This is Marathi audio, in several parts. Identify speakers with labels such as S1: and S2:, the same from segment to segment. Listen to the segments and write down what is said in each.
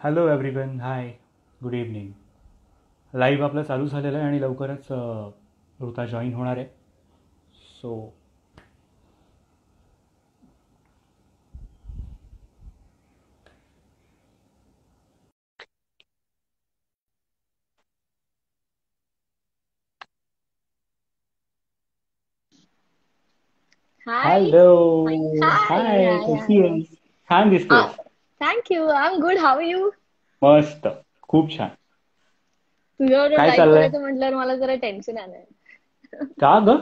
S1: हॅलो एव्हरीवन, हाय, गुड इव्हनिंग. लाईव्ह आपलं चालू झालेलं आहे आणि लवकरच ऋता जॉईन होणार आहे. So
S2: Hi.
S1: हॅलो.
S2: Hi.
S1: हाय,
S2: Hi.
S1: कशी
S2: Hi.
S1: आहेस? छान
S2: Uh,
S1: दिसतेस.
S2: Thank you. I'm good. How are you?
S1: मस्त, खूप छान.
S2: तुझ्यावर
S1: काय
S2: लाईव्ह
S1: चाललंय?
S2: करायचं म्हटल्यावर मला जरा टेन्शन आलंय.
S1: का ग?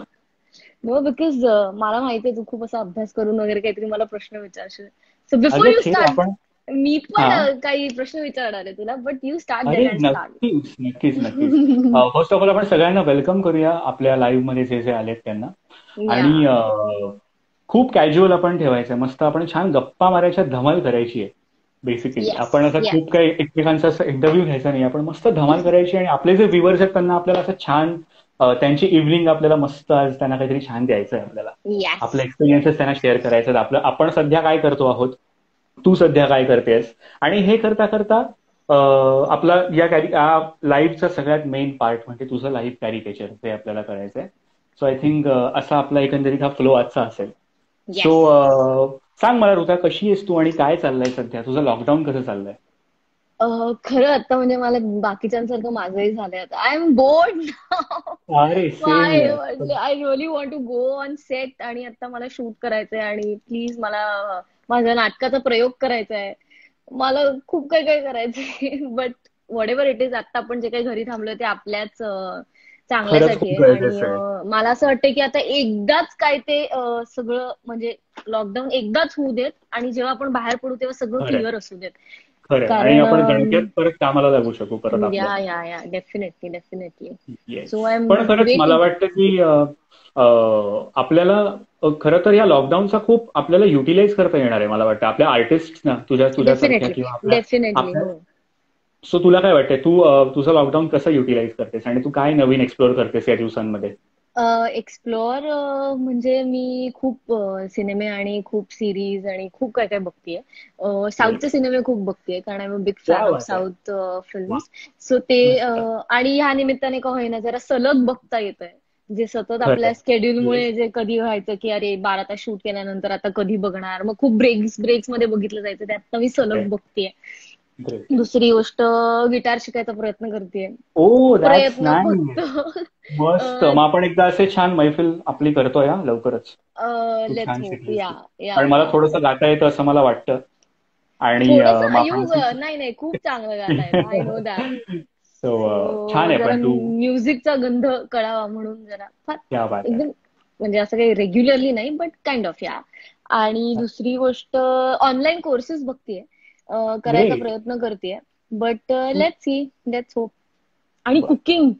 S2: No, because मला माहितीये तू खूप असा अभ्यास करून वगैरे काहीतरी मला प्रश्न विचारशील. So before
S1: अगं
S2: you
S1: थे
S2: start,
S1: आपण.
S2: मी पण
S1: हा.
S2: काही प्रश्न विचारणार आहे तुला, but you start
S1: अरे
S2: then I'll start.
S1: नक्कीच नक्कीच नक्कीच. फर्स्ट ऑफ ऑल आपण सगळ्यांना वेलकम करूया आपल्या लाईव्ह मध्ये जे जे आलेत त्यांना. आणि
S2: Yeah.
S1: खूप कॅज्युअल आपण ठेवायचं, मस्त आपण छान गप्पा मारायच्या, धमाल करायची आहे. बेसिकली आपण
S2: Yes.
S1: असं खूप
S2: Yes.
S1: काही एकमेकांचा असं इंटरव्ह्यू घ्यायचा नाही, आपण मस्त धमाल करायची आणि आपले जे व्ह्युअर्स आहेत त्यांना आपल्याला असं छान त्यांची इव्हनिंग आपल्याला मस्त आज त्यांना काहीतरी छान द्यायचं आहे आपल्याला. आपले
S2: Yes.
S1: एक्सपिरियन्सेस त्यांना शेअर करायचे आहेत. आपण सध्या काय करतो आहोत, तू सध्या काय करतेस, आणि हे करता करता आपला या लाईव्हचा सगळ्यात मेन पार्ट म्हणजे तुझं लाईव्ह कॅरिकेचर ते आपल्याला करायचंय. सो आय थिंक असा आपला एकंदरीत हा फ्लो आजचा असेल. So
S2: Yes.
S1: सांग मला ऋता, कशी आहेस तू आणि काय चाललंय सध्या, तुझं लॉकडाऊन कसं चाललंय?
S2: खरं आता म्हणजे मला बाकीच्यांसारखं माझंही झालंय आता. I am bored now.
S1: अरे सेम
S2: काय
S1: हिअर.
S2: म्हणजे I really want to go on set आणि आता मला शूट करायचंय आणि प्लीज मला माझ्या नाटकाचा प्रयोग करायचा आहे. मला खूप काही काही करायचंय but what ever it is आता आपण जे काही घरी थांबलोय ते आपल्याच
S1: खरंच
S2: चांगल्यासाठी
S1: खूप
S2: आहे आणि
S1: गरजेचं आहे.
S2: मला असं वाटतं की आता एकदाच काय ते सगळं म्हणजे लॉकडाऊन एकदाच होऊ देत आणि जेव्हा आपण बाहेर पडू तेव्हा सगळं
S1: खरंय.
S2: क्लिअर असू देत.
S1: खरंय, आणि
S2: कारण
S1: आपण दणक्यात परत कामाला लागू शकू परत आपल्या.
S2: Yeah definitely definitely.
S1: Yes.
S2: So I am
S1: पण खरंच मला
S2: वेटिंग.
S1: वाटतं की आपल्याला खरं तर या लॉकडाऊनचा खूप आपल्याला युटिलाइज करता येणार आहे, मला वाटतं आपल्या आर्टिस्टना, तुझ्यासारख्या
S2: डेफिनेटली
S1: किंवा आपल्या
S2: डेफिनेटली
S1: आपल्या
S2: हो.
S1: सो तुला काय वाटतंय, तू तुझं लॉकडाऊन कसं युटिलाइज करतेस आणि तू काय नवीन एक्सप्लोर करतेस या दिवसांमध्ये?
S2: एक्सप्लोअर म्हणजे मी खूप सिनेमे आणि खूप सिरीज आणि खूप काय काय बघतेय.
S1: Very
S2: साऊथचे
S1: good.
S2: सिनेमे खूप बघतेय कारण आय एम अ बिग
S1: क्या
S2: फॅन ऑफ
S1: बात आहे.
S2: साऊथ
S1: वा.
S2: फिल्म्स. सो ते
S1: मस्त.
S2: आणि ह्या निमित्ताने का होईना जरा सलग बघता येत आहे. जे सतत आपल्या
S1: खरंय.
S2: स्केड्यूलमुळे
S1: येस.
S2: जे कधी व्हायचं की अरे 12 तास शूट केल्यानंतर आता कधी बघणार, मग खूप ब्रेक्स ब्रेक्स मध्ये बघितलं जायचं, ते आता मी सलग
S1: खरंय.
S2: बघतेय.
S1: ग्रेट.
S2: दुसरी गोष्ट, गिटार शिकायचा प्रयत्न करतेय.
S1: ओ दॅट्स
S2: प्रयत्न फक्त
S1: नाईस. मस्त, मग आपण एकदा असे छान मैफिल आपली करतोय हा लवकरच. तू
S2: लेट्स
S1: छान
S2: होप.
S1: शिकलीस
S2: या
S1: की.
S2: या
S1: कारण मला
S2: या
S1: थोडंसं गाता येतं असं मला वाटतं. आणि
S2: थोडस
S1: मग आपण
S2: यू
S1: असं.
S2: नाही नाही खूप चांगलं गाता येतं, आय नो दॅट.
S1: सो छान
S2: सो
S1: आहे
S2: जरा
S1: पण तू.
S2: म्युझिकचा गंध कळावा म्हणून जरा फार
S1: क्या बात आहे.
S2: एकदम म्हणजे असं काही रेग्युलरली नाही बट काइंड ऑफ या. आणि दुसरी गोष्ट, ऑनलाईन कोर्सेस बघतेय. करायचा
S1: ग्रेट.
S2: प्रयत्न करतेय. But let's see, let's hope. आणि
S1: बर.
S2: कुकिंग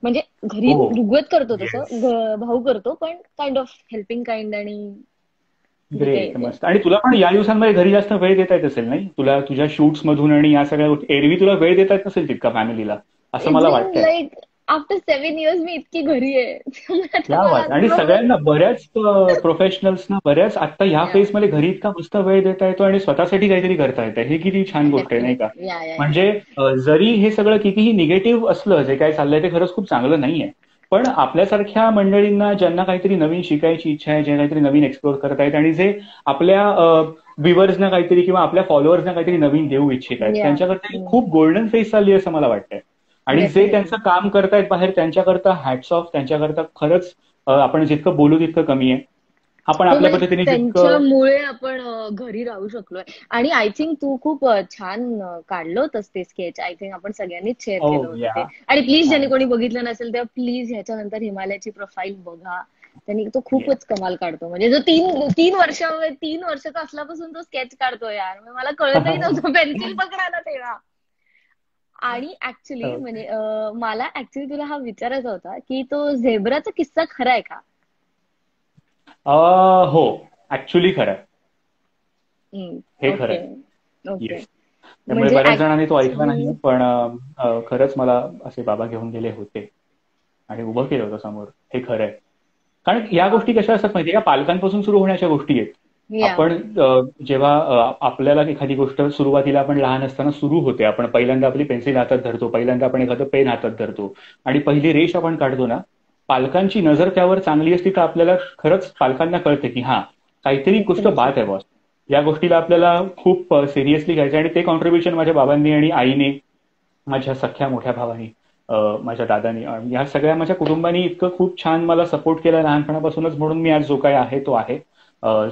S2: म्हणजे घरी
S1: हो.
S2: रुगवत करतो तसं,
S1: येस.
S2: भाऊ करतो पण काइंड ऑफ हेल्पिंग काइंड आणि जे काही आहे
S1: ग्रेट,
S2: ते.
S1: मस्त. आणि तुला पण या दिवसांमध्ये घरी जास्त वेळ देता येत असेल नाही, तुला तुझ्या शूट्स मधून आणि या सगळ्या गोष्टी एरवी तुला वेळ देता येत नसेल तितका फॅमिलीला, असं
S2: इट्स
S1: मला
S2: बीन
S1: वाटतंय.
S2: लाईक आफ्टर 7 इयर्स मी इतकी घरी आहे. त्यामुळे आता
S1: क्या
S2: मला
S1: बात. आणि
S2: थोडं
S1: सगळ्यांना, बऱ्याच प्रोफेशनल्सना बऱ्याच आता ह्या
S2: या
S1: फेजमध्ये घरी इतका मस्त वेळ देता येतो आणि स्वतःसाठी काहीतरी करता येतं, हे किती छान गोष्ट आहे नाही का?
S2: डेफिनेटली या.
S1: म्हणजे जरी हे सगळं कितीही निगेटिव्ह असलं, जे काय चाललंय ते खरंच खूप चांगलं नाहीये. पण आपल्यासारख्या मंडळींना ज्यांना काहीतरी नवीन शिकायची इच्छा आहे, जे काहीतरी नवीन एक्सप्लोर करत आहेत आणि जे आपल्या व्ह्युअर्सना काहीतरी किंवा आपल्या फॉलोअर्सना काहीतरी नवीन देऊ इच्छित आहेत,
S2: या
S1: त्यांच्याकरता ही खूप गोल्डन फेज चालली आहे असं मला वाटतंय. आणि जे
S2: डेफिनेटली.
S1: त्यांचं काम करतायत बाहेर त्यांच्याकरता हॅट्स ऑफ, त्यांच्याकरता खरंच आपण जितकं बोलू तितकं कमी आहे. आपण
S2: हो
S1: आपल्या
S2: म्हणजे
S1: पद्धतीने जितकं.
S2: त्यांच्यामुळे आपण घरी राहू शकलोय. आणि आय थिंक तू खूप छान काढलं होतंस ते स्केच. आय थिंक आपण सगळ्यांनीच शेअर
S1: ओ
S2: केलं होतं ते.
S1: या.
S2: आणि प्लीज ज्यांनी कोणी
S1: थँक्स.
S2: बघितलं नसेल तर प्लीज ह्याच्यानंतर हिमालयाची प्रोफाईल बघा. त्यांनी तो
S1: येस.
S2: खूपच कमाल काढतो, म्हणजे जो 3 वर्षाचा असल्यापासून तो स्केच काढतो यार, म्हणजे मला कळतही नव्हतं पेन्सिल पकडायला तेव्हा. आणि ऍक्च्युली म्हणजे मला ऍक्च्युली तुला हा विचारायचा होता की तो झेब्राचा किस्सा खरा आहे का?
S1: हो, ऍक्च्युली खरं आहे. हे खरं
S2: ओके.
S1: आहे.
S2: ओके.
S1: येस. त्यामुळे
S2: म्हणजे
S1: बऱ्याच जणांनी तो ऐकला
S2: ऍक्च्युली
S1: नाहीये, पण खरंच मला असे बाबा घेऊन गेले होते आणि उभं केलं होतं समोर. हे खरं आहे. कारण या गोष्टी कशा असतात माहितीये का, पालकांपासून सुरू होण्याच्या गोष्टी आहेत.
S2: या
S1: आपण जेव्हा आपल्याला एखादी गोष्ट सुरुवातीला आपण लहान असताना सुरू होते, आपण पहिल्यांदा आपली पेन्सिल हातात धरतो, पहिल्यांदा आपण एखादं पेन हातात धरतो आणि पहिली रेष आपण काढतो ना, पालकांची नजर त्यावर चांगली असती तर आपल्याला खरंच पालकांना कळते की हा काहीतरी गोष्ट
S2: डेफिनेटली.
S1: बात आहे बॉस. या गोष्टीला आपल्याला खूप सिरियसली घ्यायचं आणि ते कॉन्ट्रीब्युशन माझ्या बाबांनी आणि आईने, माझ्या सख्या मोठ्या भावानी, माझ्या दादानी, या सगळ्या माझ्या कुटुंबानी इतकं खूप छान मला सपोर्ट केला लहानपणापासूनच, म्हणून मी आज जो काही आहे तो आहे.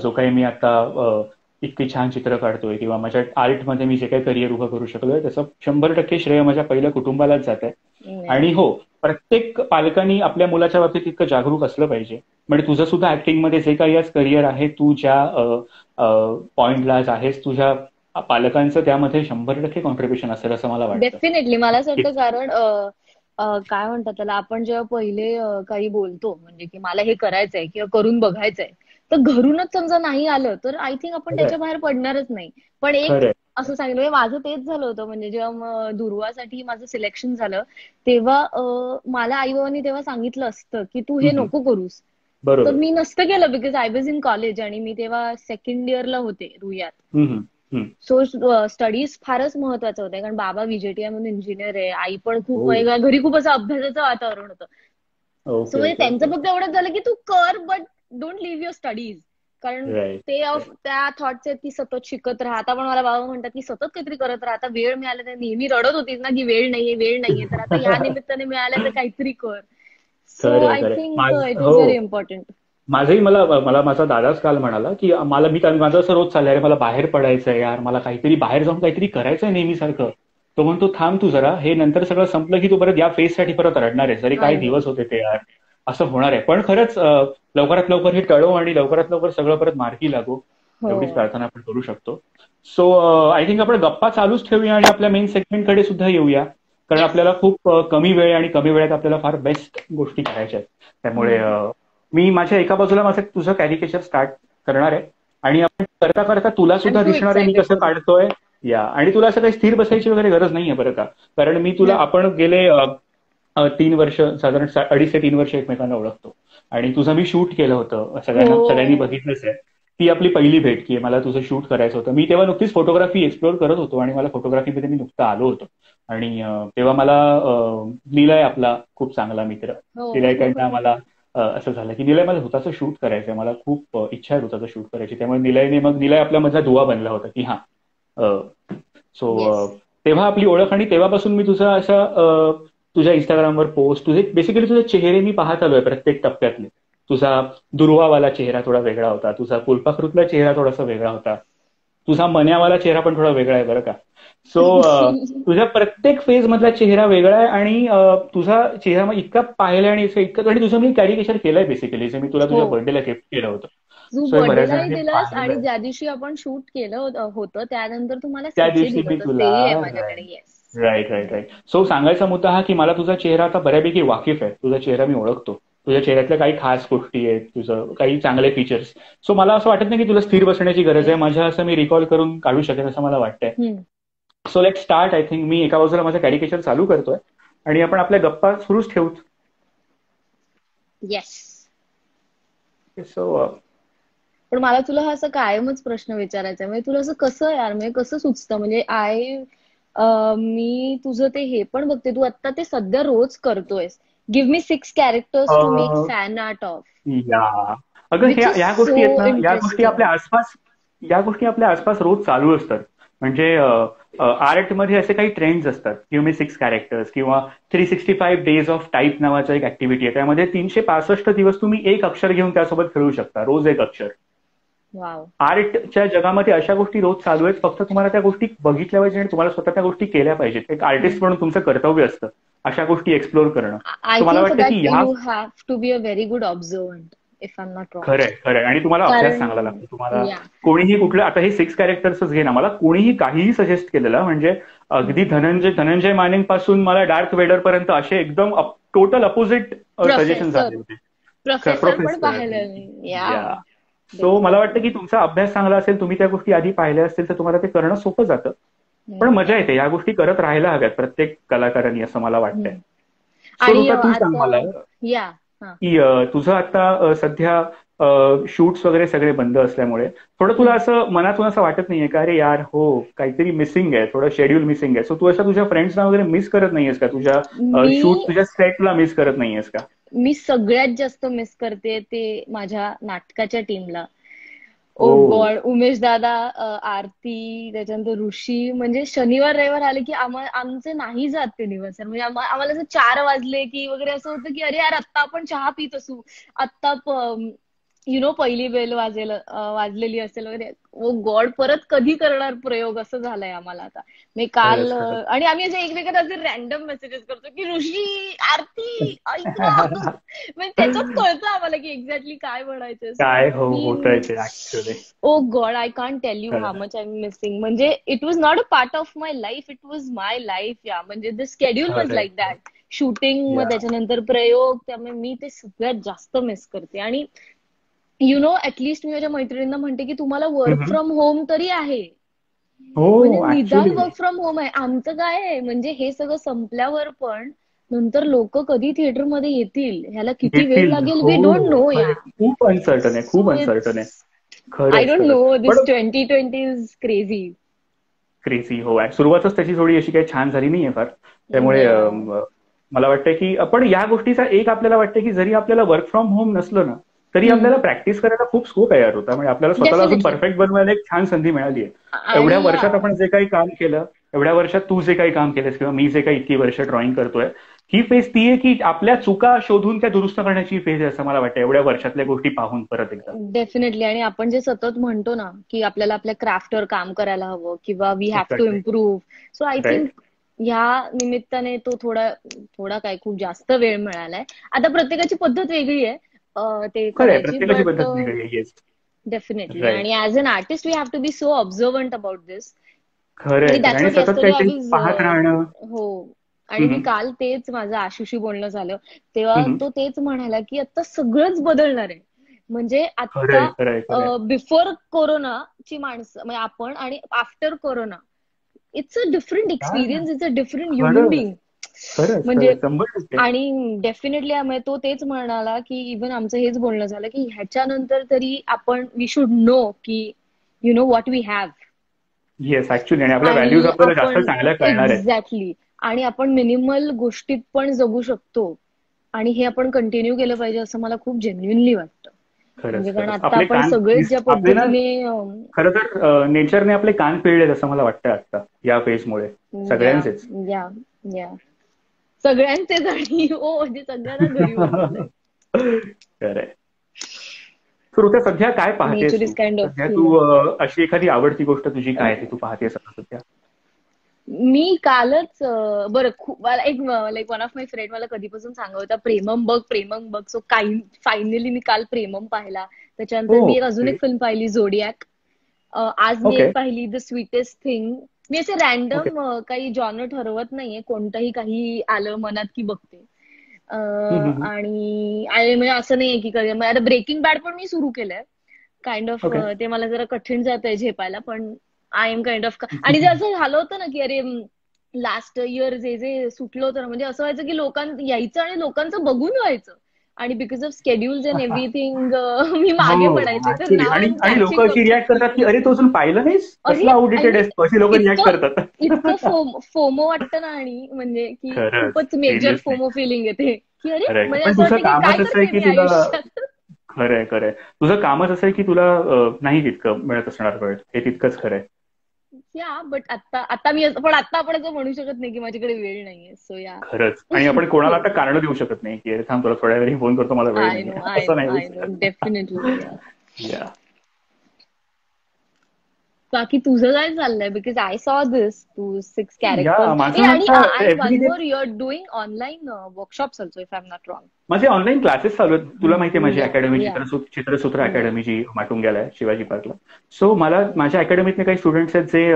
S1: जो काही मी आता इतकी छान चित्र काढतोय किंवा माझ्या आर्टमध्ये मी जे काही करिअर उभं करू शकलोय त्याचं 100% श्रेय माझ्या पहिल्या कुटुंबालाच जात आहे. आणि हो, प्रत्येक पालकांनी आपल्या मुलाच्या बाबतीत इतकं जागरूक असलं पाहिजे. म्हणजे तुझं सुद्धा ऍक्टिंगमध्ये जे काही आज करिअर आहे, तू ज्या पॉइंटला आज आहेस, तुझ्या पालकांचं त्यामध्ये 100% कॉन्ट्रीब्युशन असेल असं मला वाटतं.
S2: डेफिनेटली मला असं वाटतं, कारण काय म्हणतात त्याला, आपण जेव्हा पहिले काही बोलतो म्हणजे की मला हे करायचंय किंवा करून बघायचंय, तर घरूनच समजा नाही आलं तर आय थिंक आपण
S1: खरंय,
S2: त्याच्या बाहेर पडणारच नाही. पण एक
S1: खरंय.
S2: असं सांगितलं म्हणजे माझं तेच झालं होतं, म्हणजे जेव्हा दुर्वासाठी माझं सिलेक्शन झालं तेव्हा मला आई बाबांनी तेव्हा सांगितलं असतं की तू हे
S1: हम्म,
S2: नको करूस, तर
S1: बरोबर.
S2: मी नसतं केलं, because I was in college आणि मी तेव्हा सेकंड इयरला होते रुईयात.
S1: हम्म, हम्म.
S2: सो स्टडीज फारच महत्वाचं होतं, कारण बाबा व्हीजेटीआय म्हणून इंजिनियर आहे, आई पण खूप,
S1: हो.
S2: म्हणजे घरी खूप असं अभ्यासाचं वातावरण होतं. सो
S1: ओके,
S2: म्हणजे
S1: ओके,
S2: त्यांचं
S1: ओके.
S2: फक्त एवढंच झालं की तू कर but don't leave your studies. कारण
S1: राईट.
S2: ते त्या थॉट्स आहेत की सतत शिकत राहा. आता पण मला बाबा म्हणतात की सतत काहीतरी करत राहा, आता वेळ मिळाला तर, नेहमी रडत होतीस ना की वेळ नाहीये वेळ नाहीये, तर आता या निमित्ताने मिळालं तर काहीतरी कर. सो
S1: खरंय,
S2: आय
S1: खरंय.
S2: थिंक इट इज
S1: हो.
S2: Very important.
S1: माझंही मला मला माझा दादाच काल म्हणाला की माझं असं रोज चाललंय, अरे मला बाहेर पडायचंय यार, मला काहीतरी बाहेर जाऊन काहीतरी करायचंय नेहमीसारखं. तो म्हणतो थांब तू जरा, हे नंतर सगळं संपलं की तू परत या फेजसाठी परत रडणार आहेस, अरे काय
S2: आय नो.
S1: दिवस होते ते यार, असं होणार आहे. पण खरंच लवकरात लवकर हे टळो आणि लवकरात लवकर सगळं परत मार्गी लागो,
S2: हो.
S1: एवढीच प्रार्थना आपण करू शकतो. सो आय थिंक आपण गप्पा चालूच ठेवूया आणि आपल्या मेन सेगमेंटकडे सुद्धा येऊया, कारण
S2: येस.
S1: आपल्याला खूप कमी वेळ आणि कमी वेळात आपल्याला फार बेस्ट गोष्टी करायच्या आहेत. त्यामुळे मी माझ्या एका बाजूला माझं तुझं कॅरिकेचर स्टार्ट करणार आहे आणि आपण करता करता तुला
S2: आय एम
S1: सुद्धा
S2: सो
S1: दिसणार आहे मी
S2: एक्सायटेड
S1: कसं
S2: फॉर इट.
S1: काढतोय. या आणि तुला असं काही स्थिर बसायची वगैरे गरज नाहीये बरं का, कारण मी तुला, आपण गेले 3 वर्ष, साधारण 2.5 ते 3 वर्ष एकमेकांना ओळखतो आणि तुझं मी शूट केलं होतं, सगळ्यांनी
S2: हो.
S1: बघितलंच आहे. ती आपली पहिली भेट की मला तुझं शूट करायचं होतं. मी तेव्हा नुकतीच फोटोग्राफी एक्सप्लोर करत होतो आणि मला फोटोग्राफीमध्ये मी नुकतं आलो होतो आणि तेव्हा मला निलय, आपला खूप चांगला मित्र, निलयकडनं
S2: हो.
S1: आम्हाला असं झालं की निलय मला भूताचं शूट करायचंय, मला खूप इच्छा आहे भूताचं शूट करायची. त्यामुळे निलय आपल्या मधला दुवा बनला होता की हा. So
S2: yes.
S1: तेव्हा आपली ओळख आणि तेव्हापासून मी तुझा अशा तुझ्या इंस्टाग्रामवर पोस्ट, बेसिकली तुझे चेहरे मी पाहत आलोय प्रत्येक टप्प्यातले. तुझा दुर्वावाला चेहरा थोडा वेगळा होता, तुझा फुलपाखरूतला चेहरा थोडासा वेगळा होता, तुझा मन्यावाला चेहरा पण थोडा वेगळा आहे बरं का. सो तुझ्या प्रत्येक फेज मधला चेहरा वेगळा आहे आणि तुझा चेहरा मग इतका पाहिला आणि इतकं, आणि तुझं मी कॅरिकेचर केलंय बेसिकली, जे मी तुला
S2: हो.
S1: तुझ्या बर्थडेला गिफ्ट केलं होतं.
S2: तू
S1: सो हे बऱ्याच
S2: बर्थडेलाही
S1: जणांनी
S2: दिलंस आणि
S1: पाहिलंय.
S2: ज्या दिवशी आपण शूट केलं होतं त्यानंतर तू मला
S1: त्या
S2: स्केचही
S1: दिवशी
S2: दिलं
S1: मी
S2: होतं,
S1: तुला,
S2: तेही आहे
S1: राईट,
S2: माझ्याकडे. Yes.
S1: Right, right, right. So सांगायचा मुद्दा हा की मला तुझा चेहरा आता बऱ्यापैकी वाकिफ आहे, तुझा चेहरा मी ओळखतो, तुझ्या चेहऱ्यातल्या काही खास गोष्टी आहेत, तुझं काही चांगले फीचर्स. सो मला असं वाटत नाही की तुला स्थिर बसण्याची गरज आहे, माझ्या असं मी रिकॉल करून काढू शकेन असं मला वाटतंय. So let start. I think मी एका बाजूला माझं कॅरिकेचर चालू करतोय आणि आपण आपल्या गप्पा सुरूच ठेवूत.
S2: येस.
S1: सो
S2: पण मला तुला हा असं कायमच प्रश्न विचारायचा आहे, म्हणजे तुला असं कसं यार, म्हणजे कसं सुचतं, म्हणजे मी तुझं ते हे पण बघते, तू आता ते सध्या रोज करतोयस, give me 6 characters to make fan art of,
S1: yeah अगं,
S2: विच इज
S1: या
S2: सो
S1: गोष्टी आहेत ना,
S2: इंटरेस्टिंग.
S1: या गोष्टी आपल्या आसपास रोज चालू असतात. म्हणजे आर्टमध्ये असे काही ट्रेंड्स असतात, गिव्ह मी 6 कॅरेक्टर्स किंवा 365 डेज ऑफ टाईप नावाचा एक ऍक्टिव्हिटी आहे. त्यामध्ये 365 दिवस तुम्ही एक अक्षर घेऊन त्यासोबत खेळू शकता, रोज एक अक्षर.
S2: वाव.
S1: आर्टच्या जगामध्ये अशा गोष्टी रोज चालू आहेत, फक्त तुम्हाला त्या गोष्टी बघितल्या पाहिजे आणि तुम्हाला स्वतः त्या गोष्टी केल्या पाहिजेत. एक आर्टिस्ट म्हणून तुमचं कर्तव्य असतं अशा गोष्टी एक्सप्लोर करणं.
S2: आय
S1: सो मला
S2: थिंक फॉर
S1: वाटतं
S2: दॅट
S1: की ह्या,
S2: you have to be a very good observant, if I am not wrong.
S1: खरंय, खरंय. आणि तुम्हाला अभ्यास
S2: कारण
S1: चांगला लागतो. तुम्हाला
S2: या.
S1: कोणीही कुठलं, आता हे 6 कॅरेक्टर्सच घे ना, मला कोणीही काहीही सजेस्ट केलेलं, म्हणजे अगदी धनंजय मानेंपासून मला डार्थ वेडर पर्यंत असे एकदम टोटल अपोजिट सजेशन
S2: प्रोफेसर
S1: झाले होते.
S2: प्रोफेसर पण
S1: प्रोफेसर.
S2: पाहिलं मी. या.
S1: या. सो मला वाटतं
S2: डेफिनेटली.
S1: की तुमचा अभ्यास चांगला असेल, तुम्ही त्या गोष्टी आधी पाहिल्या असतील, तर तुम्हाला ते करणं सोपं जातं. पण मजा येते, या गोष्टी करत राहायला हव्यात प्रत्येक कलाकारांनी, असं मला वाटतंय. सो
S2: आणि
S1: ऋता, तू सांग
S2: आता
S1: मला
S2: या. हा.
S1: की तुझं आता सध्या शूट्स वगैरे सगळे बंद असल्यामुळे थोडं तुला असं मनातून असं वाटत नाहीये का, अरे यार हो काहीतरी मिसिंग आहे, थोडं शेड्यूल मिसिंग आहे. सो तू अशा तुझ्या फ्रेंड्सना वगैरे मिस करत नाहीयेस का, तुझ्या
S2: मी
S1: शूट तुझ्या सेटला मिस करत नाहीयेस का?
S2: मी सगळ्यात जास्त मिस करते ते माझ्या नाटकाच्या टीमला. ओ
S1: ओ.
S2: गॉड, उमेश दादा, आरती, त्याच्यानंतर ऋषी. म्हणजे शनिवार रविवार आले की आमचे नाही जात ते दिवस. म्हणजे आम्हाला असं 4 वाजले की वगैरे असं होतं की अरे यार आत्ता आपण चहा पित असू, आत्ता पहिली बेल वाजलेली असेल वगैरे. ओ गॉड, परत कधी करणार प्रयोग, असं झालंय आम्हाला आता. मी काल
S1: खरंच खरंच.
S2: आणि आम्ही असे एकमेकांना असे रॅन्डम मेसेजेस करतो की ऋषी, आरती, ऐक ना. म्हणजे त्याच्यात कळतं आम्हाला की एक्झॅक्टली काय म्हणायचं.
S1: काय
S2: सो
S1: हो
S2: मी
S1: होतंय ते actually.
S2: Oh god, I can't tell you how much I am missing. म्हणजे it was not a part of my life, it was my life. या म्हणजे द स्केड्यूल वॉज
S1: खरंय.
S2: Like that. शूटिंग, मग
S1: या.
S2: त्याच्यानंतर प्रयोग. त्यामुळे मी ते सगळ्यात जास्त मिस करते. आणि ऍटलीस्ट मी माझ्या मैत्रिणींना म्हणते की तुम्हाला वर्क फ्रॉम होम तरी आहे. म्हणजे
S1: हो
S2: निदान
S1: ऍक्च्युअली.
S2: वर्क फ्रॉम होम आहे. आमचं काय आहे, म्हणजे हे सगळं संपल्यावर पण नंतर लोक कधी थिएटरमध्ये येतील, ह्याला किती वेळ
S1: येतील.
S2: लागेल, वी डोंट
S1: हो
S2: नो
S1: खरे,
S2: या.
S1: खूप अनसर्टन आहे, खूप
S2: सो
S1: अनसर्टन आहे.
S2: इट्स, आय
S1: खरंच
S2: डोंट
S1: खरंच.
S2: नो,
S1: पण
S2: दिस 2020 इज क्रेझी.
S1: क्रेझी हो. सुरुवातच त्याची थोडी अशी काही छान झाली नाहीये फार. त्यामुळे
S2: या,
S1: मला वाटतं की आपण या गोष्टीचा एक आपल्याला वाटतं की जरी आपल्याला वर्क फ्रॉम होम नसलं ना, तरी आपल्याला प्रॅक्टिस करायला खूप स्कोप आहे यार होता. म्हणजे आपल्याला स्वतःला अजून
S2: डेफिनेटली.
S1: परफेक्ट बनवायला एक छान संधी मिळाली आहे. एवढ्या
S2: आणि
S1: वर्षात आपण जे काही काम केलं, एवढ्या वर्षात तू जे काही काम केलंस किंवा मी जे काही इतकी वर्ष ड्रॉइंग करतोय, ही फेज ती आहे की आपल्या चुका शोधून त्या दुरुस्त करण्याची फेज आहे असं मला वाटतं, एवढ्या वर्षातल्या गोष्टी पाहून परत एकदा.
S2: डेफिनेटली. आणि आपण जे सतत म्हणतो ना की आपल्याला आपल्या क्राफ्टवर काम करायला हवं किंवा we have to
S1: exactly.
S2: Improve. So I think
S1: right.
S2: ह्या निमित्ताने तो थोडा थोडा काय खूप जास्त वेळ मिळालाय. आता प्रत्येकाची पद्धत वेगळी आहे ते
S1: खरंय,
S2: करायची,
S1: प्रत्येकाची
S2: बट
S1: पद्धत वेगळी आहे. येस.
S2: डेफिनेटली.
S1: राईट.
S2: आणि as an artist we have to be so observant about this.
S1: खरंय
S2: आणि
S1: खरं.
S2: दॅट्स
S1: आणि
S2: व्हॉट
S1: सतत
S2: यस्टरडे आय
S1: काहीतरी
S2: वॉज.
S1: पाहत राहणं.
S2: हो. आणि मी
S1: हम्म,
S2: काल तेच, माझं आशुशी बोलणं झालं तेव्हा
S1: हम्म.
S2: तो तेच म्हणाला की आता सगळंच बदलणार आहे. म्हणजे आता
S1: खरंय खरंय खरंय.
S2: बिफोर कोरोनाची माणसं म्हणजे आपण, आणि after corona it's a different
S1: काय?
S2: Experience, it's a different human
S1: खरंच
S2: बिईंग.
S1: खरंच
S2: म्हणजे
S1: खरंच 100%.
S2: आणि डेफिनेटली तो तेच म्हणाला की इव्हन आमचं हेच बोलणं झालं की ह्याच्यानंतर तरी आपण वी शुड नो की what we have.
S1: Yes actually. आणि आपल्या व्हॅल्यूज
S2: आणि
S1: आपल्याला जास्त
S2: आपण
S1: चांगल्या कळणार आहेत.
S2: एक्झॅक्टली. आणि आपण मिनिमल गोष्टीत पण जगू शकतो. आणि हे आपण कंटिन्यू केलं पाहिजे असं मला खूप जेन्युइनली वाटतं. म्हणजे
S1: खरंच
S2: कारण
S1: खरंच.
S2: आता
S1: आपले
S2: आपण
S1: कान
S2: सगळेच ज्या
S1: आपले ना,
S2: पद्धतीने
S1: खरं तर नेचरने आपले कान पिळलेत असं मला वाटतं आता या फेजमुळे
S2: या
S1: सगळ्यांचेच.
S2: या या सगळ्यांचेच. आणि म्हणजे सगळ्यांना घरी बसवलंय.
S1: खरंय. श्रुत्या, सध्या काय
S2: नेचर
S1: पाहतेस
S2: इज
S1: तू?
S2: काइंड ऑफ
S1: सध्या तू
S2: हिलिंग.
S1: अशी एखादी आवडती गोष्ट तुझी काय आहे ती तू पाहतेस आता सध्या?
S2: मी कालच बरं, खूप मला एक like one of my friend मला कधीपासून सांगत होता प्रेमम बघ, प्रेमम बघ. सो फायनली मी काल प्रेमम पाहिला. त्याच्यानंतर मी एक अजून
S1: ओके.
S2: एक फिल्म पाहिली, झोडियाक. आज मी
S1: ओके.
S2: एक पाहिली, द स्वीटेस्ट थिंग. मी असे
S1: ओके.
S2: रॅन्डम काही जॉनर ठरवत नाहीये, कोणतंही काही आलं मनात की बघते.
S1: हम्म.
S2: आणि म्हणजे असं नाहीये की कधी आता ब्रेकिंग बॅड पण मी सुरू केलंय. Kind of
S1: okay.
S2: ते मला जरा कठीण जातंय झेपायला, पण आय एम काइंड ऑफ. आणि जे असं झालं होतं ना की अरे लास्ट इयर जे जे सुटलं होतं ना, म्हणजे असं व्हायचं की यायचं आणि लोकांचं बघून व्हायचं. आणि बिकॉज ऑफ स्केड्युल्स अँड एव्हरीथिंग मी मागे
S1: हो
S2: पडायचे. तर
S1: ऍक्च्युली.
S2: नाव आय
S1: आणि
S2: एम
S1: आणि लोक
S2: कॅचिंग
S1: अशी
S2: अप.
S1: रिॲक्ट करतात की अरे तो अजून पाहिलं नाहीस,
S2: अरे
S1: कसला
S2: आय
S1: आउटडेटेड
S2: मीन
S1: आहेस, अशी लोक रिॲक्ट
S2: इतकं
S1: करतात.
S2: इतकं फोमो वाटतं ना. आणि म्हणजे की
S1: खरंच
S2: खूपच मेजर
S1: सिरियसली.
S2: फोमो फिलिंग येते की अरे
S1: खरंय.
S2: म्हणजे
S1: पण
S2: असं
S1: तुझं
S2: वाटतं की काय
S1: कामच असं आहे
S2: करते
S1: की
S2: मी
S1: तुला.
S2: आयुष्यात.
S1: खरंय खरंय. तुझं कामच असं आहे की तुला नाही तितकं मिळत असणार वेळ, हे तितकंच खरंय.
S2: या बट आता आता पण आता आपण असं म्हणू शकत नाही की माझ्याकडे वेळ नाहीये. So yeah.
S1: खरंच. आणि आपण कोणाला आता कारण देऊ शकत नाही की अरे थांब तुला थोड्या वेळी फोन करतो, मला वेळ
S2: आय नो,
S1: नाहीये,
S2: आय
S1: असं
S2: नो,
S1: नाही होऊ
S2: आय नो.
S1: शकत.
S2: डेफिनेटली. या.
S1: या.
S2: बाकी तुझं काय चाललंय? Because I saw this Tu 6 characters.
S1: माझं
S2: आणि
S1: आता
S2: and one
S1: everyday
S2: more, you are doing online workshops also, if I am not wrong.
S1: माझे ऑनलाईन क्लासेस चालू आहेत. तुला माहिती आहे माझी
S2: या
S1: अकॅडमी
S2: या
S1: चित्रसूत्र
S2: या
S1: अकॅडमी जी माटुंग्याला आहे शिवाजी पार्कला. सो मला माझ्या अकॅडमीतले काही स्टुडंट्स आहेत जे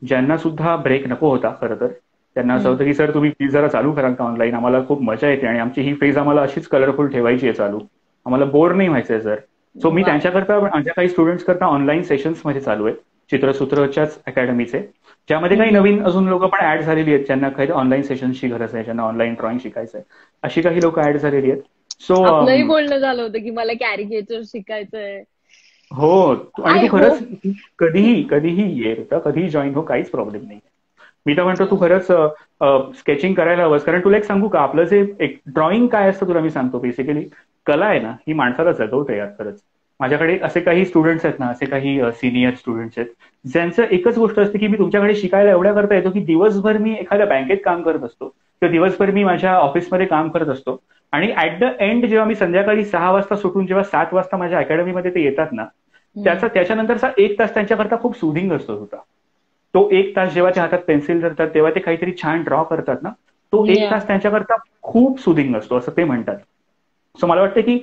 S1: ज्यांना सुद्धा ब्रेक नको होता खरं तर. त्यांना असं होतं की सर तुम्ही प्लीज जरा चालू कराल का ऑनलाईन, आम्हाला खूप मजा येते आणि आमची ही फेज आम्हाला अशीच कलरफुल ठेवायची आहे चालू, आम्हाला बोर नाही व्हायचंय सर. सो मी
S2: वाव.
S1: त्यांच्याकरता माझ्या काही स्टुडंट्स करता ऑनलाईन सेशन्स मध्ये चालू आहेत चित्रसूत्रच्याच अकॅडमीचे, ज्यामध्ये काही नवीन अजून लोक पण ऍड झालेली आहेत, ज्यांना काही ऑनलाईन सेशन्सची गरज आहे, ज्यांना ऑनलाईन ड्रॉइंग शिकायचं आहे, अशी काही लोक ऍड झालेली आहेत. सो
S2: आपलंही बोलणं झालं होतं की मला कॅरिकेचर शिकायचंय.
S1: हो, आणि
S2: आय
S1: तू खरंच
S2: होप.
S1: कधीही कधीही ये ऋता, कधीही जॉईन हो, काहीच प्रॉब्लेम नाही. मी तर म्हणतो तू खरंच स्केचिंग करायला हवंस. कारण तुला एक सांगू का, आपलं जे एक ड्रॉइंग काय असतं तुला मी सांगतो. बेसिकली कला आहे ना, ही माणसाला जगवते यार खरंच. माझ्याकडे असे काही स्टुडंट्स आहेत ना, असे काही सिनियर स्टुडंट्स आहेत, ज्यांचं एकच गोष्ट असते की मी तुमच्याकडे शिकायला एवढ्या करता येतो की दिवसभर मी एखाद्या बँकेत काम करत असतो किंवा दिवसभर मी माझ्या ऑफिसमध्ये काम करत असतो, आणि ऍट द एंड जेव्हा मी संध्याकाळी 6 वाजता सुटून जेव्हा 7 वाजता माझ्या अकॅडमीमध्ये ते येतात ना, त्याच्यानंतरचा 1 तास त्यांच्याकरता खूप सुदिंग असतो होता. तो 1 तास जेव्हा ते हातात पेन्सिल धरतात तेव्हा ते काहीतरी छान ड्रॉ करतात ना, तो एक
S2: या
S1: तास त्यांच्याकरता खूप सुदिंग असतो असं ते म्हणतात. सो मला वाटतं की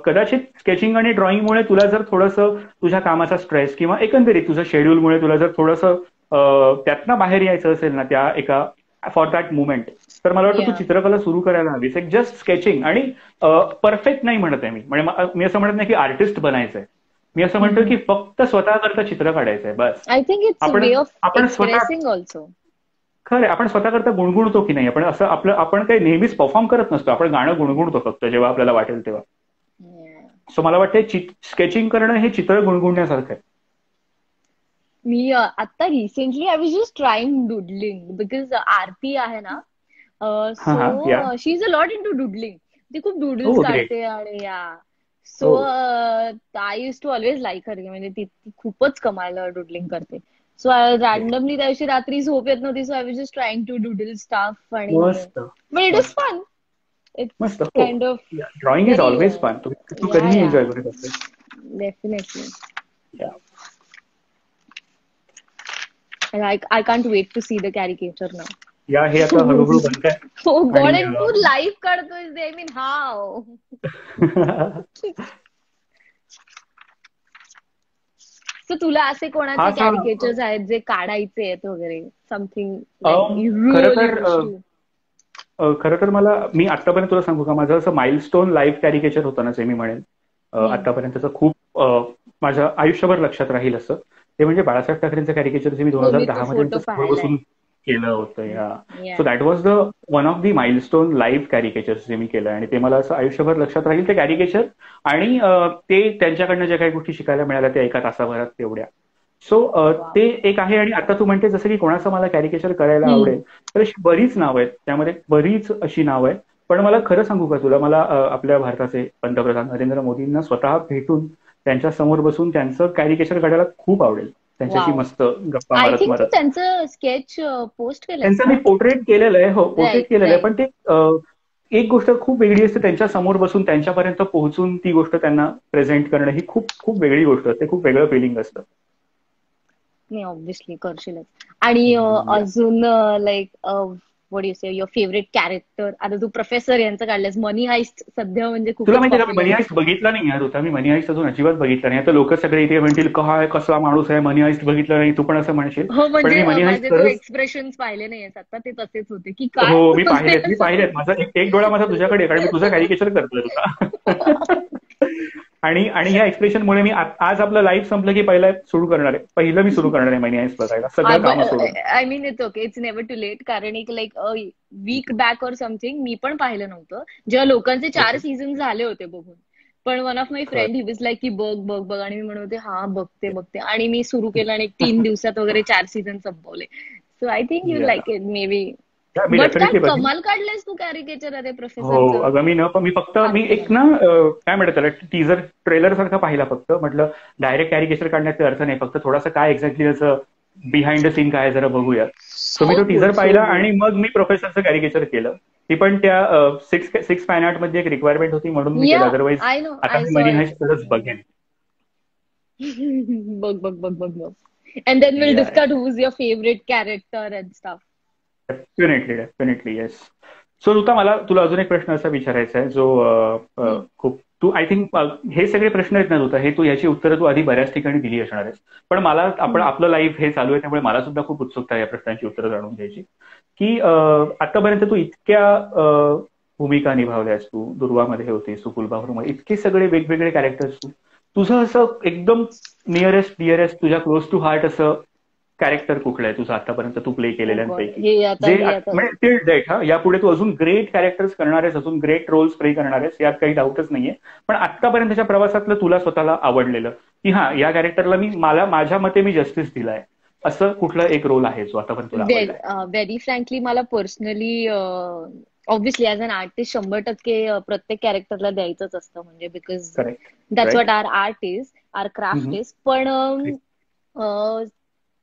S1: कदाचित स्केचिंग आणि ड्रॉइंगमुळे तुला जर थोडंसं तुझ्या कामाचा स्ट्रेस किंवा एकंदरीत तुझ्या शेड्यूलमुळे तुला जर थोडंसं त्यातनं बाहेर यायचं असेल ना, त्या एका फॉर दॅट मुमेंट, तर मला वाटतं तू
S2: या
S1: चित्रकला सुरू करायला हवीस. एक जस्ट स्केचिंग, आणि परफेक्ट नाही म्हणत आहे मी, म्हणजे मी असं म्हणत नाही की आर्टिस्ट बनायचंय. मी असं म्हणतो की फक्त स्वतः करता चित्र काढायचंय बस.
S2: आय थिंक इट्स
S1: आपण
S2: वे ऑफ
S1: आपण स्वतः
S2: एक्सप्रेसिंग ऑल्सो.
S1: खरं आपण स्वतः करता गुणगुणतो की नाही, आपण असं आपलं आपण काही नेहमीच परफॉर्म करत नसतो, आपण गाणं गुणगुणतो फक्त जेव्हा आपल्याला वाटेल तेव्हा. सो मला वाटतं स्केचिंग करणं हे चित्र गुणगुणण्यासारखं आहे.
S2: मी आता recently I was just trying doodling because Aarti आहे ना,
S1: हा हा, yeah.
S2: So she is a lot into doodling. ती खूप डुडल्स
S1: हो, ग्रेट.
S2: काढते आणि या
S1: हो.
S2: So I use to always like her, म्हणजे ती खूपच कमाल डुडलिंग करते. सो रॅन्डमली त्या दिवशी रात्री झोप येत नव्हती, so I was just trying to doodle stuff, आणि
S1: मस्त.
S2: बट इट इज
S1: मस्त.
S2: फन. इट्स
S1: मस्त. हो.
S2: Kind of
S1: drawing is
S2: very
S1: always fun. तू
S2: या
S1: कधीही
S2: या
S1: एन्जॉय करू शकतेस.
S2: डेफिनेटली.
S1: या.
S2: I can't wait to see the caricature now.
S1: या, हे आता हळूहळू बनत आहे.
S2: Oh God,
S1: आणि
S2: and तू live काढतोयस ते. I mean, how? So तुला असे कोणाचे
S1: हा
S2: कॅरिकेचर्स आहेत जे काढायचे आहेत वगैरे, समथिंग लाईक यू
S1: खरं
S2: रिअली
S1: तर
S2: विश टू?
S1: खरं तर मी आतापर्यंत तुला सांगू का, माझं असं माइलस्टोन लाईव्ह कॅरिकेचर होतं ना, जे मी म्हणेन आतापर्यंतचं खूप माझ्या आयुष्यभर लक्षात राहील असं, ते म्हणजे बाळासाहेब ठाकरेंचं कॅरिकेचर जे मी
S2: हो, मी
S1: 2010
S2: तो
S1: मध्ये
S2: फोटो
S1: त्यांच्या समोर
S2: पाहिलाय.
S1: बसून केलं होतं. Yeah.
S2: Yeah
S1: so that was the one of the milestone live caricatures जे मी केलं, आणि ते मला असं आयुष्यभर लक्षात राहील ते कॅरिकेचर. आणि ते त्यांच्याकडनं ज्या काही गोष्टी शिकायला मिळाल्या त्या 1 तासाभरात तेवढ्या. So
S2: wow.
S1: ते एक आहे. आणि आता तू म्हणते जसं की कोणाचं मला कॅरिकेचर करायला आवडेल, तर अशी बरीच नावं आहेत, त्यामध्ये बरीच अशी नावं आहेत. पण मला खरं सांगू का तुला, मला आपल्या भारताचे पंतप्रधान नरेंद्र मोदींना स्वतः भेटून त्यांच्या समोर बसून त्यांचं कॅरिकेचर काढायला खूप आवडेल, त्यांच्याशी
S2: वाव.
S1: मस्त गप्पा
S2: आय
S1: मारत
S2: थिंक तू
S1: मारत.
S2: त्यांचं स्केच पोस्ट केलंस
S1: त्यांचं मी
S2: ना?
S1: पोर्ट्रेट केलेलं आहे. हो, पोर्ट्रेट
S2: राईट
S1: केलेलं आहे.
S2: राईट.
S1: पण ते एक गोष्ट खूप वेगळी असते, त्यांच्या समोर बसून त्यांच्यापर्यंत पोहोचून ती गोष्ट त्यांना प्रेझेंट करणं, ही खूप खूप वेगळी गोष्ट असते, खूप वेगळं फिलिंग असतं.
S2: नाही, ऑब्व्हियसली करशीलच. आणि अजून like what you say your favourite character. आता तू प्रोफेसर यांचं काढलंस, मनी हाइस्ट सध्या म्हणजे
S1: तुला
S2: खूपच
S1: माहितीये का, मी
S2: पॉप्युलर
S1: मनी
S2: आहे.
S1: हाइस्ट बघितला नाही यार होता. मी मनी हाइस्ट अजून अजिबात बघितला नाही. आता लोक सगळे इथे म्हणतील काय कसा माणूस आहे, मनी हाइस्ट बघितलं नाही, तू पण असं म्हणशील.
S2: हो,
S1: पण
S2: म्हणजे
S1: मी मनी हाइस्ट
S2: माझे तू
S1: खरंच.
S2: एक्सप्रेशन्स पाहिले नाहीयेत आता, ते तसेच होते की काय
S1: हो, मी
S2: म्हणजे
S1: पाहिलेत, मी
S2: असं.
S1: पाहिलेत. माझा एक डोळा माझा तुझ्याकडे आहे, कारण मी तुझं कॅरिकेचर करतोय तुझा. आणि आणि ह्या एक्सप्रेशनमुळे मी आज आपलं लाईव्ह संपलं की पहिलं मी सुरू करणार आहे मनी हाइस्ट बघायला, सगळं कामं सोडून.
S2: I mean it's okay, it's never too late. कारण एक like week back or something मी पण पाहिलं नव्हतं, जेव्हा लोकांचे 4
S1: ओके.
S2: सीझन झाले होते बघून. पण one of my friend he was like की बघ बघ बघ, आणि मी म्हणत होते हा बघते बघते, आणि मी सुरू केलं आणि 3 दिवसात वगैरे 4 सीझन संपवले. So I think you like it may be.
S1: Me
S2: but काय
S1: डेफिनेटली बघेन.
S2: कमाल काढलंयस तू कॅरिकेचर अरे
S1: हो,
S2: प्रोफेसरचं.
S1: अगं मी फक्त एक ना काय म्हणतात त्याला, टीजर ट्रेलर सारखं पाहिला फक्त. म्हटलं डायरेक्ट कॅरिकेचर काढण्याचा अर्थ नाही, फक्त थोडासा काय एक्झॅक्टली त्याचं बिहाइंड द सीन काय जरा बघूया. सो मी
S2: सो
S1: तो टीजर
S2: गुड सो
S1: पाहिला
S2: गुड.
S1: आणि मग मी प्रोफेसरचं कॅरिकेचर केलं. ती पण त्या 6 फॅन आर्ट मध्ये एक रिक्वायरमेंट होती म्हणून मी केलं,
S2: या
S1: अदरवाईज
S2: आय नो,
S1: आता
S2: आय
S1: मी
S2: सॉ
S1: मनी
S2: इट.
S1: हाइस्ट खरंच बघेन.
S2: बघ बघ बघ बघ बघ. And then we'll
S1: या,
S2: discuss who's your favorite character and stuff.
S1: Definitely definitely yes. So ऋता, मला तुला अजून एक प्रश्न असा विचारायचा आहे जो खूप तू आय थिंक हे सगळे प्रश्न आहेत ना ऋता, हे तू याची उत्तरं तू आधी बऱ्याच ठिकाणी दिली असणार आहेस. पण मला आपलं लाईफ हे चालू आहे त्यामुळे मला सुद्धा खूप उत्सुकता आहे या प्रश्नांची उत्तरं जाणून घ्यायची. की आतापर्यंत तू इतक्या भूमिका निभावल्यास, तू दुर्वामध्ये होतीस, तू फुलबावरूमध्ये, इतके सगळे वेगवेगळे कॅरेक्टर्स, तुझं असं एकदम नियरेस्ट डिअरेस्ट तुझ्या क्लोज टू हार्ट असं कॅरेक्टर कुठलं आहे तुझं आतापर्यंत तू प्ले
S2: ओ गॉड,
S1: केलेल्यांपैकी,
S2: हे आता
S1: जे
S2: हे आता
S1: म्हणजे टिल डेट, हा यापुढे तू अजून ग्रेट कॅरेक्टर्स करणार आहेस, अजून ग्रेट रोल्स प्ले करणार आहेस, यात काही डाऊटच नाहीये. पण आतापर्यंतच्या प्रवासातलं तुला स्वतःला आवडलेलं, की हा या कॅरेक्टरला मला माझ्या मते मी जस्टिस दिलाय, असं कुठलं एक रोल आहे जो आतापर्यंत तुला आवडलाय?
S2: व्हेरी फ्रँकली मला personally obviously as an artist 100% प्रत्येक कॅरेक्टरला द्यायचंच असतं, म्हणजे because
S1: correct.
S2: That's
S1: right.
S2: What our art is, our craft is. पण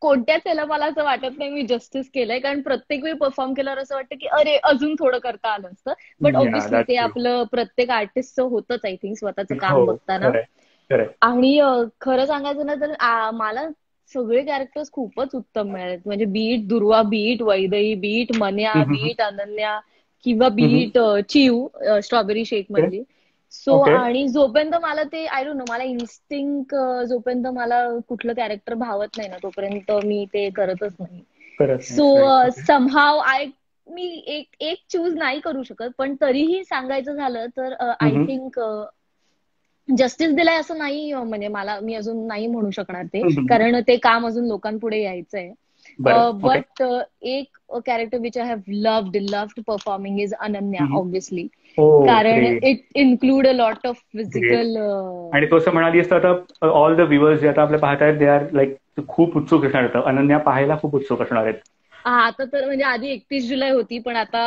S2: कोणत्याच याला मला असं वाटत नाही मी जस्टिस केलंय, कारण प्रत्येक वेळी परफॉर्म केल्यावर असं वाटतं की अरे अजून थोडं करता आलं असतं. बट
S1: या
S2: ऑब्व्हियसली
S1: दॅट्स
S2: ते
S1: ट्रू.
S2: आपलं प्रत्येक आर्टिस्टचं होतच आय थिंक स्वतःचं काम
S1: हो,
S2: बघताना.
S1: खरंय खरंय.
S2: आणि खरं सांगायचं ना तर मला सगळे कॅरेक्टर्स खूपच उत्तम मिळालेत, म्हणजे beat Durva, beat Vaidehi, beat Manya, beat Ananya, किंवा बीट चिऊ स्ट्रॉबेरी शेक मधली. So
S1: okay.
S2: आणि जोपर्यंत मला ते आय डोंट नो, मला इन्स्टिंक्ट जोपर्यंत मला कुठलं कॅरेक्टर भावत नाही ना तोपर्यंत मी ते करतच नाही.
S1: करत
S2: सो
S1: नाहीस. राईट. ओके.
S2: समहाव मी एक एक चूज नाही करू शकत, पण तरीही सांगायचं झालं तर आय थिंक जस्टिस दिलाय असं नाही, म्हणजे मी अजून नाही म्हणू शकणार ते, कारण ते काम अजून लोकांपुढे यायचंय.
S1: बरं. ओके.
S2: बट एक character which I have loved performing is Ananya, obviously.
S1: हो,
S2: कारण
S1: great
S2: it include a lot of
S1: great.
S2: Physical.
S1: आणि तो असं म्हणालीस तर आता ऑल द व्ह्युअर्स जे आता आपल्या पाहतायत दे आर लाईक खूप उत्सुक असणार आहेत, अनन्या पाहायला खूप उत्सुक असणार आहेत.
S2: आता तर म्हणजे आधी 31 जुलै होती, पण आता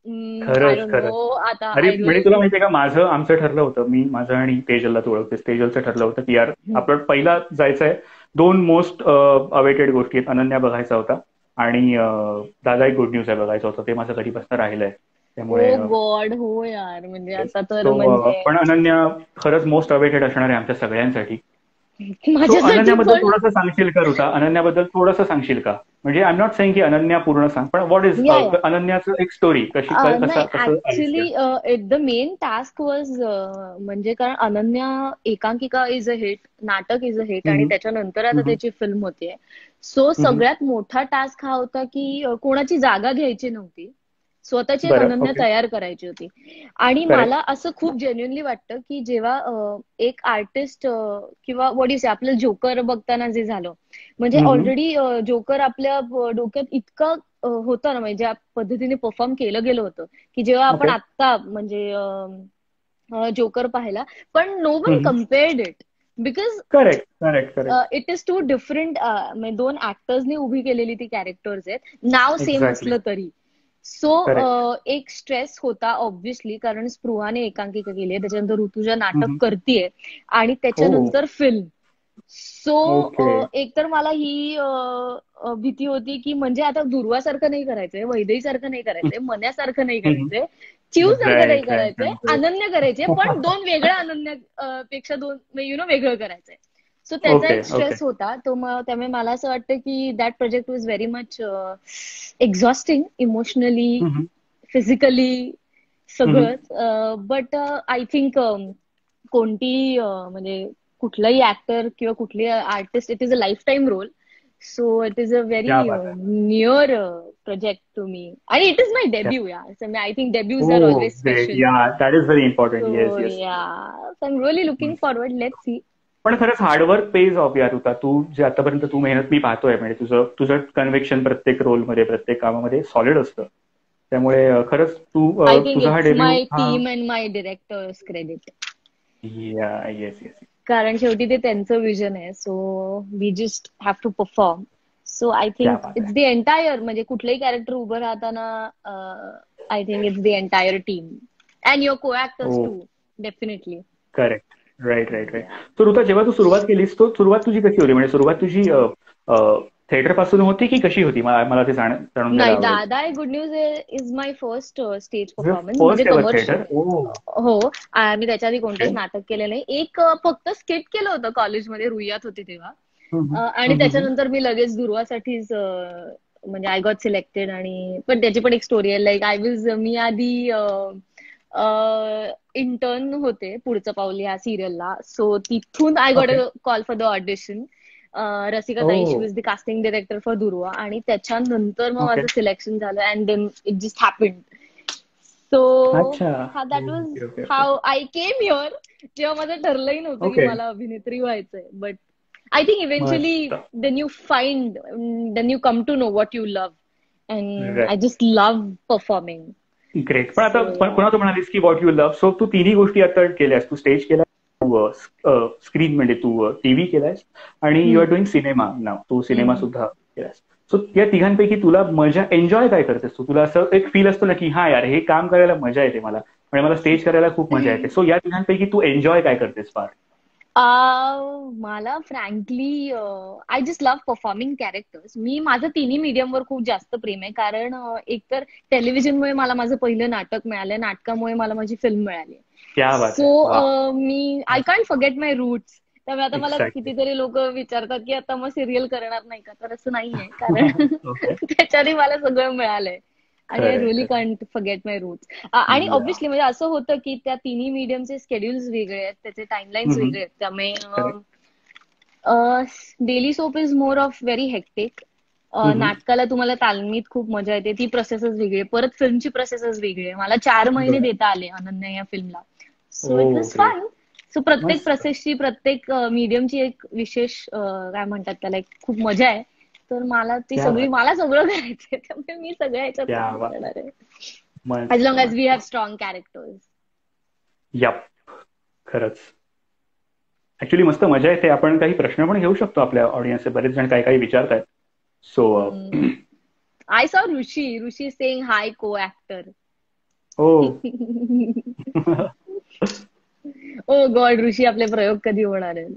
S2: आय
S1: खरंच
S2: डोंट
S1: खरंच.
S2: नो, आता
S1: अरे
S2: आय
S1: म्हणजे
S2: रिअली
S1: तुला
S2: थिंक.
S1: माहितीये का, आमचं ठरलं होतं, माझं आणि तेजलला तू ओळखतेस, तेजलचं ठरलं होतं की यार आपण पहिला जायचंय, दोन मोस्ट अवेटेड गोष्टी आहेत, अनन्या बघायचा होता आणि दादा एक गुड न्यूज आहे बघायचं होतं, ते माझं कधीपासून राहिलंय. त्यामुळे
S2: ओ गॉड, हो यार, म्हणजे आता तर
S1: सो
S2: म्हणजे
S1: पण अनन्या खरंच मोस्ट अवेटेड असणार आहे आमच्या सगळ्यांसाठी. सो
S2: माझ्यासाठी
S1: अनन्याबद्दल
S2: पण.
S1: थोडंसं सांगशील का ऋता, अनन्याबद्दल थोडंसं सांगशील का? म्हणजे आय एम नॉट सेइंग की अनन्या पूर्ण सांग, पण व्हॉट इज
S2: या या
S1: अनन्याचं एक स्टोरी,
S2: नाही,
S1: कसं आयुष्य?
S2: Actually the main task was, म्हणजे कारण अनन्या एकांकिका इज अ हिट, नाटक इज अ हिट, आणि
S1: हम्म,
S2: त्याच्यानंतर आता
S1: हम्म,
S2: त्याची फिल्म होतीये. सो
S1: हम्म.
S2: सगळ्यात मोठा टास्क हा होता की कोणाची जागा घ्यायची नव्हती, स्वतःची एक
S1: बरं.
S2: अनन्या
S1: ओके.
S2: तयार करायची होती. आणि
S1: करेक्ट.
S2: मला असं खूप जेन्युअनली वाटतं की जेव्हा एक आर्टिस्ट किंवा व्हॉट यू से, आपलं जोकर बघताना जे झालं, म्हणजे ऑलरेडी जोकर आपल्या डोक्यात इतकं होतं ना, म्हणजे ज्या पद्धतीने परफॉर्म केलं गेलं होतं, की जेव्हा आपण
S1: ओके.
S2: आत्ता म्हणजे जोकर पाहिला, पण no one compared it, because
S1: correct correct correct.
S2: It is too different. म्हणजे दोन ऍक्टर्सनी उभी केलेली ती कॅरेक्टर्स आहेत, नाव सेम
S1: एक्झॅक्टली.
S2: असलं तरी. So
S1: correct.
S2: एक स्ट्रेस होता ऑब्व्हियसली, कारण स्पृहाने एकांकिका केली आहे, त्याच्यानंतर ऋतुजा नाटक करतीये, आणि
S1: हो.
S2: त्याच्यानंतर फिल्म.
S1: ओके.
S2: सो एक तर मला ही भीती होती की म्हणजे आता दुर्वासारखं नाही करायचंय, वैदेहीसारखं नाही करायचंय, मन्यासारखं नाही करायचंय, चिव सारखं नाही
S1: राईट राईट
S2: करायचंय,
S1: राईट.
S2: अनन्य करायचंय, पण दोन वेगळ्या अनन्या पेक्षा दोन वेगळं करायचंय. सो त्याचा
S1: ओके
S2: एक
S1: ओके.
S2: स्ट्रेस होता तो, मग त्यामुळे मला असं वाटतं की that project was very much exhausting, emotionally, physically, सगळंच. बट आय थिंक कोणती म्हणजे कुठलाही ऍक्टर किंवा कुठली artist, it is a lifetime role. So it is a
S1: क्या
S2: व्हेरी
S1: बात आहे.
S2: नियर प्रोजेक्ट टू मी, आणि इट इज माय डेब्यू यार. So I think debuts are
S1: Oh,
S2: always
S1: great.
S2: Special.
S1: Yeah, that is very important. Yes,
S2: so
S1: yes.
S2: Yeah, so I am really looking forward, let's see.
S1: पण खरंच हार्डवर्क पेज ऑफ यार होता. तू जे आतापर्यंत तू मेहनत मी पाहतोय, म्हणजे तुझं तुझं कन्व्हिक्शन प्रत्येक रोलमध्ये, प्रत्येक कामामध्ये सॉलिड असतं. त्यामुळे खरंच
S2: आय थिंक
S1: तुझा हा
S2: इट्स
S1: डेब्यू
S2: माय
S1: हा.
S2: Team and my directors credit,
S1: yeah yes yes.
S2: कारण शेवटी ते त्यांचं विजन आहे. So we just have to perform. So I
S1: क्या
S2: थिंक
S1: बात
S2: इट्स द एंटायर, म्हणजे कुठलंही कॅरेक्टर उभं राहताना I think it's the entire team and your co actors
S1: आहे.
S2: Too, definitely.
S1: Correct. Right right right. तर ऋता, जेव्हा तू सुरुवात केलीस, तो सुरुवात तुझी कशी होती? म्हणजे सुरुवात तुझी थिएटर पासून होती की कशी होती? मला ते जाणून घ्यायला
S2: नाही,
S1: आवडेल.
S2: दादा एक good news is my first stage performance, म्हणजे
S1: फर्स्ट एव्हर
S2: कमर्शियल.
S1: थिएटर. ओ.
S2: हो, मी त्याच्या आधी
S1: ओके.
S2: कोणतंच नाटक केलं नाही. एक फक्त स्किट केलं होतं कॉलेजमध्ये, रुईयात होते तेव्हा. आणि
S1: हम्म.
S2: त्याच्यानंतर मी लगेच दुर्वासाठीच म्हणजे आय गॉट सिलेक्टेड. आणि पण त्याची पण एक स्टोरी आहे, लाईक मी आधी इंटर्न होते पुढचं पाऊल या सिरियलला. सो तिथून I got
S1: okay.
S2: A call for the audition. Rasika ताई, she
S1: oh.
S2: Was the casting director for Durva, आणि त्याच्यानंतर मग
S1: ओके.
S2: माझं सिलेक्शन झालं, and then it just happened. So
S1: अच्छा.
S2: हा, that was
S1: okay okay okay.
S2: How I came here. जेव्हा माझं ठरलंही नव्हतं की
S1: ओके.
S2: मला अभिनेत्री व्हायचंय, बट I think eventually
S1: मस्त.
S2: then you come to know what you love. And I just love performing.
S1: Great. पण आता
S2: So yeah.
S1: पुन्हा तू म्हणालीस की व्हॉट यू लव्ह, सो तू तिन्ही गोष्टी आता केल्यास. तू स्टेज केला, तू स्क्रीन म्हणजे तू टीव्ही केलायस, आणि यू आर
S2: हम्म,
S1: डुईंग सिनेमा नाव. तू सिनेमा
S2: हम्म.
S1: सुद्धा केलास. सो या तिघांपैकी तुला मजा, एन्जॉय काय करतेस तू? तुला असं एक फील असतो ना की हा यार हे काम करायला मजा येते मला, आणि मला स्टेज करायला खूप मजा येते. सो या तिघांपैकी तू एन्जॉय काय करतेस फार?
S2: मला frankly I just love performing characters. माझं तिन्ही मीडियमवर खूप जास्त प्रेम आहे. कारण एकतर टेलिव्हिजनमुळे मला माझं पहिलं नाटक मिळालं, नाटकामुळे मला माझी फिल्म मिळाली.
S1: क्या बात आहे. वा.
S2: सो मी I can't forget my roots. त्यामुळे आता मला
S1: एक्झॅक्टली.
S2: कितीतरी लोक विचारतात की आता मग सिरियल करणार नाही का, तर असं नाहीये. कारण
S1: ओके.
S2: त्याच्याने मला सगळं मिळालंय. आणि आय
S1: खरंय,
S2: रिअली
S1: खरंय.
S2: Can't forget my roots. आणि
S1: या.
S2: ऑब्व्हियसली म्हणजे असं होतं की त्या तिन्ही मीडियमचे स्केड्युल्स वेगळे आहेत, त्याचे टाइमलाईन्स वेगळे आहेत. त्यामुळे
S1: correct.
S2: Daily soap is more of very hectic. नाटकाला तुम्हाला तालमीत खूप मजा येते, ती प्रोसेसच वेगळी आहे. परत फिल्मची प्रोसेसच वेगळी आहे. मला 4 महिने
S1: बरं.
S2: देता आले अनन्या या फिल्मला. So it
S1: oh
S2: was
S1: great.
S2: Fun. So प्रत्येक
S1: मस्त.
S2: प्रोसेसची, प्रत्येक मीडियमची एक विशेष काय म्हणतात त्याला, एक खूप मजा आहे. तर मला ती
S1: क्या
S2: सगळी,
S1: बात.
S2: मला सगळं करायचंय, त्यामुळे मी सगळ्या ह्याच्यात
S1: क्या
S2: काम
S1: बात.
S2: करणार आहे. ऍज
S1: मस्त,
S2: लॉंग ऍज वी
S1: मस्त.
S2: Have strong characters.
S1: यप. खरंच. ऍक्च्युली मस्त मजा येते. आपण काही प्रश्न पण घेऊ शकतो आपल्या ऑडियन्सचे. बरेच जण काही काही विचारतायत. So
S2: I saw Rishi saying hi को ऍक्टर.
S1: हो.
S2: ओ गॉड, ऋषी आपले प्रयोग कधी होणार आहेत?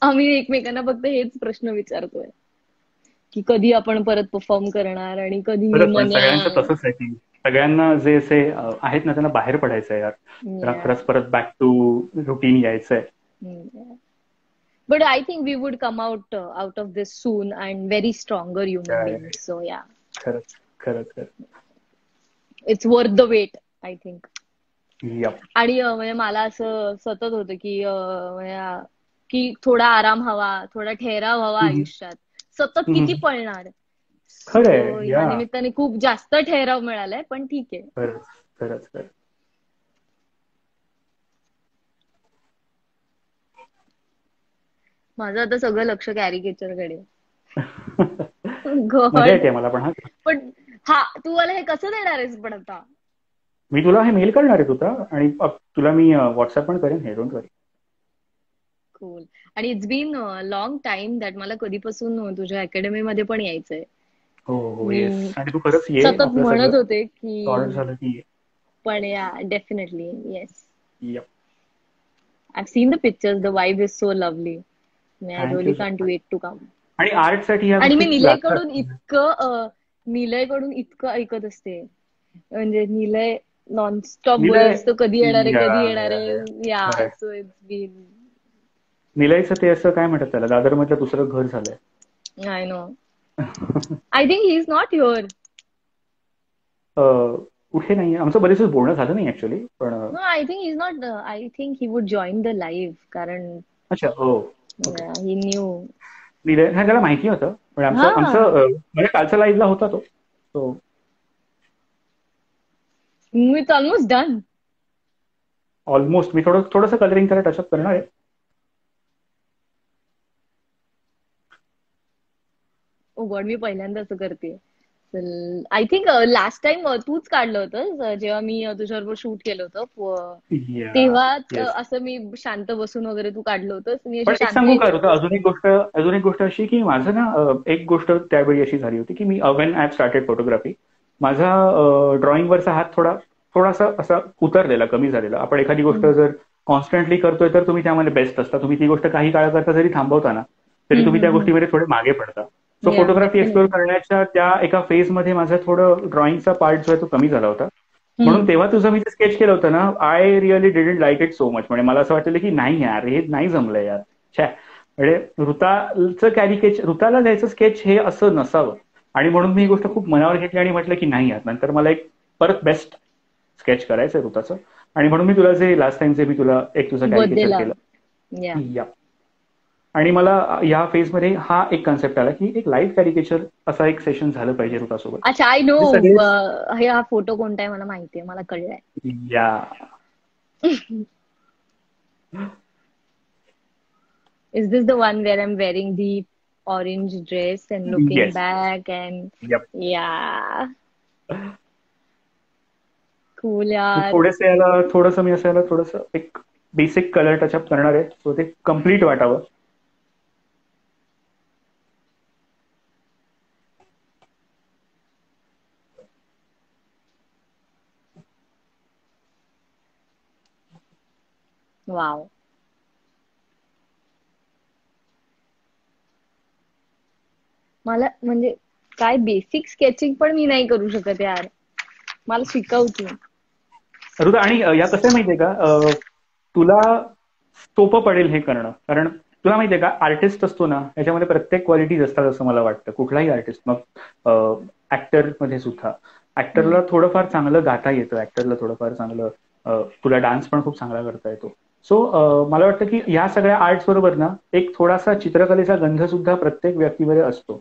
S2: आम्ही एकमेकांना फक्त हेच प्रश्न विचारतोय की कधी आपण परत परफॉर्म करणार आणि कधी
S1: खरंच, पण सगळ्यांचं
S2: मन्या.
S1: तसंच आहे की सगळ्यांना जे असे आहेत ना, त्यांना बाहेर पडायचं आहे यार. त्यांना खरंच परत बॅक टू रुटीन यायचंय.
S2: But I think we would come out of this soon and very stronger human
S1: काय.
S2: बिंग. सो या,
S1: खरंच, खरंच, खरंच.
S2: It's worth the wait I think.
S1: Yup.
S2: आणि म्हणजे मला असं सतत होतं की की थोडा आराम हवा, थोडा ठहराव हवा आयुष्यात. सतत किती पळणार.
S1: खरंय.
S2: सो ह्या
S1: या.
S2: निमित्ताने खूप जास्त ठहराव मिळालाय, पण ठीक आहे.
S1: खरंच, खरंच, खरंच.
S2: माझं आता सगळं लक्ष कॅरिकेचर कडे.
S1: मजा
S2: गॉड.
S1: येते मला पण. हा,
S2: पण हा, तू मला हे कसं देणार आहेस पण आता?
S1: मी तुला हे मेल करणार आहे तुला, आणि तुला मी व्हॉट्सअप पण करेन. Hey don't worry.
S2: कूल. आणि it's been long time that मला कधीपासून तुझ्या अकॅडमी मध्ये पण यायचंय.
S1: हो हो,
S2: मी
S1: येस. आणि तू खरंच ये.
S2: सतत
S1: आपलं सगळं
S2: म्हणत होते
S1: सॉर्ट
S2: की,
S1: झालं की ये.
S2: पण yeah definitely yes.
S1: Yup.
S2: I've seen the pictures. The vibe is so lovely. I
S1: thank you
S2: really
S1: so
S2: can't
S1: much.
S2: wait to come.
S1: आणि आर्टसाठी ह्या
S2: आणि
S1: गोष्टी
S2: मी
S1: खूप लागतात.
S2: निलयकडून इतकं ऐकत असते. म्हणजे निलय नॉनस्टॉप बोलत
S1: निलय.
S2: असतो, कधी येणार आहे,
S1: या,
S2: कधी येणार
S1: या,
S2: आहे.
S1: या.
S2: या,
S1: खरंय.
S2: So it's bin.
S1: निलयचं ते असं काय म्हणतात त्याला, दादरमधलं दुसरं घर झालंय.
S2: I know. I think he is not here.
S1: कुठे नाही, आमचं बरेच दिवस बोलणं झालं नाही ऍक्च्युली, पण
S2: no, I think he is not. I think he would join the live. कारण
S1: अच्छा. हो. ओके.
S2: ही न्यू.
S1: निलय, हा त्याला माहिती होतं, पण आमचं
S2: हा,
S1: आमचं म्हणजे कालच्या लाईव्हला होता तो. So
S2: it's almost done.
S1: Almost मी थोडंसं कलरिंग त्याला टचअप करणार आहे.
S2: ओ गॉड, मी पहिल्यांदा असं करते. आय थिंक लास्ट टाइम तूच काढलं होतं जेव्हा मी तुझ्याबरोबर शूट केलं होतं.
S1: या.
S2: तेव्हाच
S1: येस.
S2: असं मी शांत बसून वगैरे तू काढलं होतंस. मी
S1: पण
S2: अशी
S1: एक सांगू
S2: शांत.
S1: का होतं, अजून एक गोष्ट अशी की माझं ना, एक गोष्ट त्यावेळी अशी झाली होती की me when I started photography, माझा ड्रॉइंगवरचा हात थोडासा असा उतरलेला, कमी झालेला. आपण एखादी गोष्ट जर कॉन्स्टंटली करतोय तर तुम्ही त्यामध्ये बेस्ट असता. तुम्ही ती गोष्ट काही काळाकरता जरी थांबवता ना, तरी तुम्ही त्या गोष्टीमध्ये थोडे मागे पडता. सो
S2: या,
S1: फोटोग्राफी एक्सप्लोर
S2: डेफिनेटली.
S1: करण्याच्या त्या एका फेजमध्ये माझं थोडं ड्रॉइंगचा पार्ट जो आहे तो कमी झाला होता. म्हणून तेव्हा तुझं मी जे स्केच केलं होतं ना, I really didn't like it so much. म्हणजे मला असं वाटलं की नाही यार, हे नाही जमलंय यार. छे. म्हणजे ऋताला द्यायचं स्केच हे असं नसावं. आणि म्हणून मी ही गोष्ट खूप मनावर घेतली आणि म्हटलं की नाही यार, नंतर मला एक परत बेस्ट स्केच करायचंय ऋताचं. आणि म्हणून मी तुला जे लास्ट टाइमचे मी तुला एक तुझं कॅरिकेचर
S2: बर्थडेला.
S1: केलं.
S2: या.
S1: या. आणि मला या फेजमध्ये हा एक कन्सेप्ट आला की एक लाईव्ह कॅरिकेचर असा एक सेशन झालं पाहिजे ऋतासोबत.
S2: अच्छा, आय नो.
S1: जे सगळे.
S2: हा फोटो कोणता आहे मला माहितीये, मला कळलंय.
S1: या.
S2: Is this the one where I'm wearing the orange dress and looking
S1: yes.
S2: back and
S1: yup.
S2: yeah, cool यार.
S1: थोडंसं मी असं याला थोडंसं एक बेसिक कलर टचअप करणार आहे, सो ते कम्प्लीट वाटावं.
S2: वाव. मला म्हणजे काय बेसिक स्केचिंग पण मी नाही करू शकत यार. मला शिकव तू.
S1: ऋता, आणि या कसं आहे माहितीये का, तुला सोपं पडेल हे करणं, कारण तुला माहितीये का आर्टिस्ट असतो ना, याच्यामध्ये प्रत्येक क्वालिटीज असतात असं मला वाटतं. कुठलाही आर्टिस्ट, मग ऍक्टर मध्ये सुद्धा ऍक्टरला थोडंफार चांगलं गाता येतं, ऍक्टरला थोडंफार चांगलं तुला डान्स पण खूप चांगला करता येतो. सो मला वाटतं की या सगळ्या आर्ट्स बरोबर ना एक थोडासा चित्रकलेचा गंध सुद्धा प्रत्येक व्यक्तीमध्ये असतो.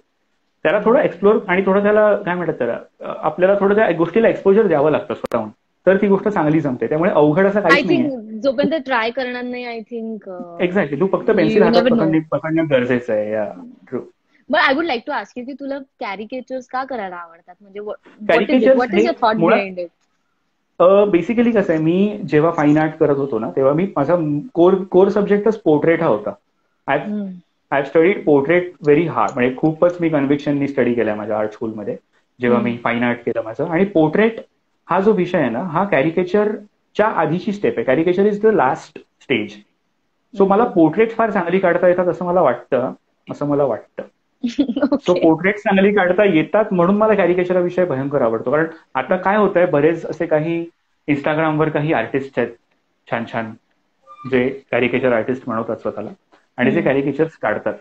S1: त्याला थोडं एक्सप्लोर आणि थोडं त्याला काय म्हणतात त्याला, आपल्याला थोडं त्या गोष्टीला एक्सपोजर द्यावं लागतं स्वतःहून, तर ती गोष्ट चांगली जमते. त्यामुळे अवघड असं
S2: आय
S1: काहीच नाहीये.
S2: थिंक जोपर्यंत ट्राय करणार नाही, आय थिंक
S1: एक्झॅक्टली, तू फक्त पेन्सिल
S2: यू
S1: हातात
S2: नेवर नो.
S1: पकडणं गरजेचं आहे. Yeah true.
S2: But I would like to ask you की तुला कॅरिकेचर्स का करायला आवडतात? म्हणजे what is it?
S1: Caricatures
S2: what is
S1: हे
S2: युअर थॉट
S1: मुळात
S2: बिहाइंड इट?
S1: बेसिकली कसं आहे, मी जेव्हा फाईन आर्ट करत होतो ना, तेव्हा मी माझा कोर सब्जेक्टच पोर्ट्रेट हा होता. I have studied portrait very hard, म्हणजे खूपच मी कन्व्हिक्शननी स्टडी केलाय माझ्या आर्ट स्कूलमध्ये जेव्हा मी फाईन आर्ट केलं माझं. आणि पोर्ट्रेट हा जो विषय आहे ना, हा कॅरिकेचरच्या आधीची स्टेप आहे. Caricature is the last stage. So मला पोर्ट्रेट फार चांगली काढता येतात असं मला वाटतं. सो पोर्ट्रेट चांगली काढता येतात म्हणून मला कॅरिकेचर हा विषय भयंकर आवडतो. कारण आता काय होतंय, बरेच असे काही इंस्टाग्रामवर काही आर्टिस्ट आहेत छान छान, जे कॅरिकेचर आर्टिस्ट म्हणवतात स्वतःला आणि जे कॅरिकेचर्स काढतात.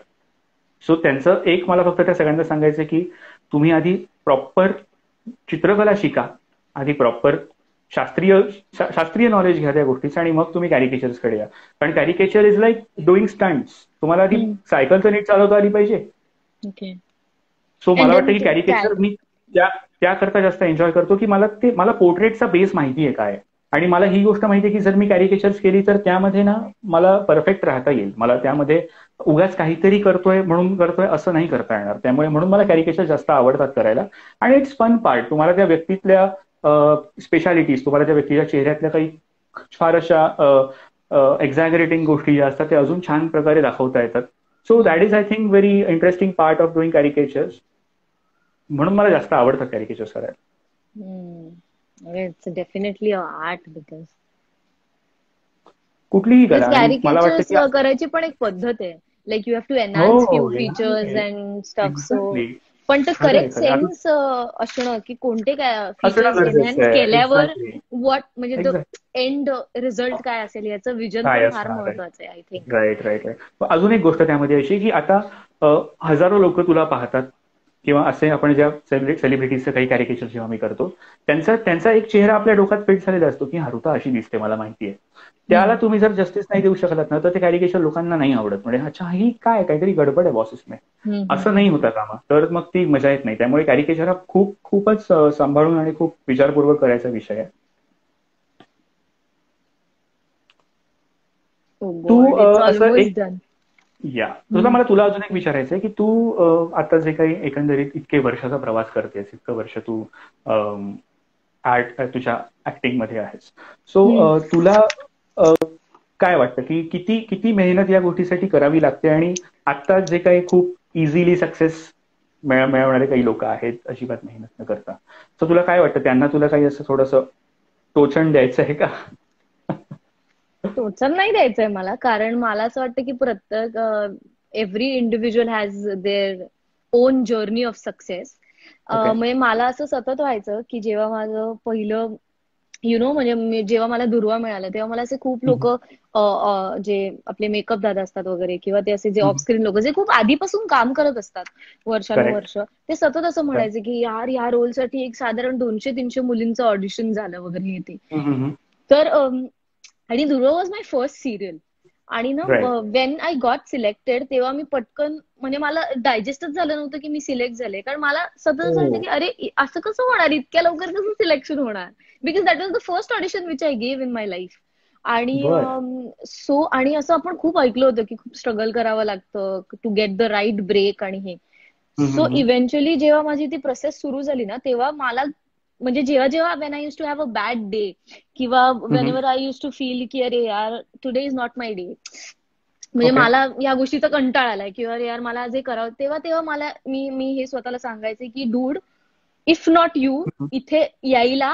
S1: सो त्यांचं एक मला फक्त त्या सगळ्यांना सांगायचं की तुम्ही आधी प्रॉपर चित्रकला शिका, आधी प्रॉपर शास्त्रीय नॉलेज घ्या त्या गोष्टीचं, आणि मग तुम्ही कॅरिकेचर्सकडे या. कारण caricature is like doing stunts. तुम्हाला आधी सायकल तर नीट चालवता आली पाहिजे.
S2: ओके.
S1: सो मला वाटतं की कॅरिकेचर मी त्याकरता जास्त एन्जॉय करतो की मला पोर्ट्रेटचा बेस माहिती आहे काय, आणि मला ही गोष्ट माहिती आहे की जर मी कॅरिकेचर्स केली तर त्यामध्ये ना मला परफेक्ट राहता येईल. मला त्यामध्ये उगाच काहीतरी करतोय असं नाही करता येणार. त्यामुळे म्हणून मला कॅरिकेचर जास्त आवडतात करायला. आणि इट्स फन पार्ट. तुम्हाला त्या व्यक्तीतल्या स्पेशालिटीज, तुम्हाला त्या व्यक्तीच्या चेहऱ्यातल्या काही फार अशा एक्झॅगरेटिंग गोष्टी ज्या असतात त्या अजून छान प्रकारे दाखवता येतात. So that is I think very interesting part of doing caricatures. म्हणून मला जास्त आवडतं कॅरिकेचर्स करायला.
S2: इट्स डेफिनेटली आर्ट बिकॉज
S1: कुठलीही कला. आणि मला वाटतं
S2: कॅरिकेचर्स
S1: की
S2: करायची पण एक पद्धत आहे. Like you have to enhance few
S1: हो,
S2: features and stuff. So
S1: exactly.
S2: पण ते
S1: खरंय
S2: करेक्ट
S1: खरंय.
S2: सेन्स असणं की कोणते काय
S1: असणं
S2: फीचर्स
S1: गरजेचं
S2: एनहान्स
S1: आहे.
S2: केल्यावर
S1: एक्झॅक्टली.
S2: व्हॉट म्हणजे द
S1: एक्झॅक्ट
S2: एंड रिझल्ट काय असेल याचं विजन
S1: काय
S2: पण फार
S1: असणार आहे.
S2: महत्वाचं आहे I think.
S1: Right right right. अजून एक गोष्ट त्यामध्ये अशी की आता हजारो लोक तुला पाहतात, किंवा असे आपण ज्या सेलिब्रिटीजचे काही कॅरिकेचर जेव्हा मी करतो, त्यांचा एक चेहरा आपल्या डोक्यात फिट झालेला असतो की हा ऋता अशी दिसते, मला माहितीये. त्याला तुम्ही जर जस्टिस नाही देऊ शकलात ना, तर ते कॅरिकेचर लोकांना नाही आवडत. म्हणजे अच्छा ही काहीतरी गडबड आहे बॉसेसने, असं नाही होता कामा, तर मग ती मजा येत नाही. त्यामुळे कॅरिकेचर हा खूपच सांभाळून आणि खूप विचारपूर्वक करायचा विषय आहे. तू असं एक मला तुला अजून एक विचारायचं आहे की तू आता जे काही एकंदरीत इतके वर्षाचा प्रवास करतेस, इतकं वर्ष तू तुझ्या ऍक्टिंग मध्ये आहेस, सो तुला काय वाटतं की किती मेहनत या गोष्टीसाठी करावी लागते, आणि आता जे काही खूप इझिली सक्सेस मिळवणारे काही लोक आहेत अजिबात मेहनत न करता, सो तुला काय वाटतं, त्यांना तुला काही असं थोडंसं टोचण द्यायचं आहे का?
S2: टोचन नाही द्यायचंय मला, कारण मला असं वाटतं की प्रत्येक every individual has their own journey of success. म्हणजे मला असं सतत व्हायचं की जेव्हा माझं पहिलं म्हणजे जेव्हा मला दुर्वा मिळाला तेव्हा मला असे खूप लोक जे आपले मेकअप दादा असतात वगैरे, किंवा ते असे जे ऑफस्क्रीन लोक जे खूप आधीपासून काम करत असतात वर्षानुवर्ष, ते सतत असं म्हणायचे की यार या रोलसाठी एक साधारण 200-300 मुलींचं ऑडिशन झालं वगैरे येते. तर आणि दुर्वा वॉज माय फर्स्ट सिरियल. आणि ना वेन आय गॉट सिलेक्टेड तेव्हा मी पटकन, म्हणजे मला डायजेस्टच झालं नव्हतं की मी सिलेक्ट झाले. कारण मला सतत असं वाटतं की अरे असं कसं होणार, इतक्या लवकर कसं सिलेक्शन होणार, because that was the first audition which I gave in my life.
S1: बर.
S2: आणि सो आणि असं आपण खूप ऐकलं होतं की खूप स्ट्रगल करावं लागतं to get the right break आणि हे.
S1: हम्म,
S2: सो
S1: हम्म,
S2: इव्हेंच्युअली जेव्हा माझी ती प्रोसेस सुरू झाली ना, तेव्हा मला म्हणजे जेव्हा जेव्हा when I use to have a bad day किंवा when
S1: hmm.
S2: Ever I use to feel की अरे यार today is not my day, म्हणजे
S1: ओके.
S2: मला या गोष्टीचा कंटाळा आलाय किंवा अरे यार मला आज हे करावं, तेव्हा तेव्हा मला मी मी हे स्वतःला सांगायचे की डूड, इफ नॉट यू, इथे यायला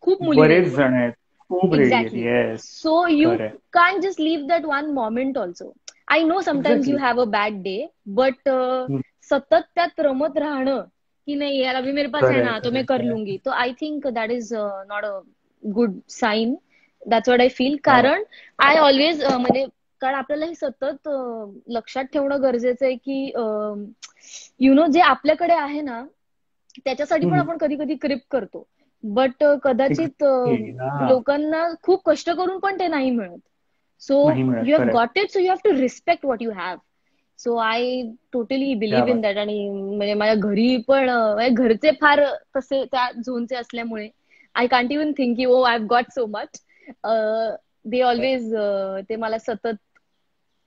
S2: खूप मुली
S1: बरेच
S2: रेडी आहेत.
S1: जण आहेत, खूप रेडी आहेत.
S2: Exactly.
S1: येस.
S2: So you
S1: खरंय.
S2: can't just leave that one moment also. I know sometimes you
S1: exactly.
S2: have a bad day, but सतत त्यात रमत राहणं की नाही यार अभी मेरे पास है
S1: खरंय,
S2: ना तो मैं
S1: खरंय,
S2: कर
S1: खरंय.
S2: लूंगी, तो I think that is not a good sign. That's what I feel.
S1: क्या बात.
S2: कारण आय ऑलवेज म्हणजे कारण आपल्याला हे सतत लक्षात ठेवणं गरजेचं आहे की यु नो जे आपल्याकडे आहे ना त्याच्यासाठी पण
S1: हम्म.
S2: आपण कधी कधी क्रिप करतो. बट कदाचित
S1: एक्झॅक्टली. हा.
S2: लोकांना खूप कष्ट करून पण ते नाही मिळत. सो
S1: नाही मिळत.
S2: यू हॅव
S1: खरंय.
S2: Got it, so you have to respect what you have. So I totally
S1: क्या
S2: बिलीव्ह इन
S1: बात.
S2: दॅट. आणि म्हणजे माझ्या घरी पण म्हणजे घरचे फार तसे त्या झोनचे असल्यामुळे आय कांट इवन थिंक की oh I have got so much. They always ते मला सतत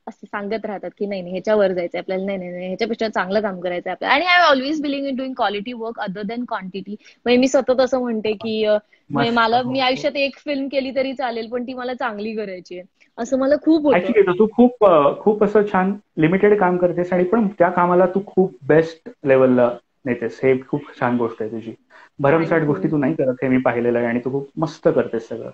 S2: असं सांगत राहतात की नाही नाही ह्याच्यावर जायचं आपल्याला, नाही नाही ह्याच्यापेक्षा चांगलं काम करायचं आपल्याला. आणि I always believe in doing quality work other than quantity. म्हणजे मी सतत असं म्हणते की म्हणजे
S1: मस्त.
S2: मला
S1: हो,
S2: मी
S1: हो.
S2: आयुष्यात एक फिल्म केली तरी चालेल पण ती मला चांगली करायची आहे, असं मला खूप होतं.
S1: ऍक्च्युली तू खूप खूप असं छान लिमिटेड काम करतेस आणि पण त्या कामाला तू खूप बेस्ट लेवलला नेतेस. हे खूप छान गोष्ट आहे तुझी. भरमसाठ
S2: थँक्यू.
S1: गोष्टी तू नाही करत, हे मी पाहिलेलं आहे आणि तू खूप मस्त करतेस सगळं.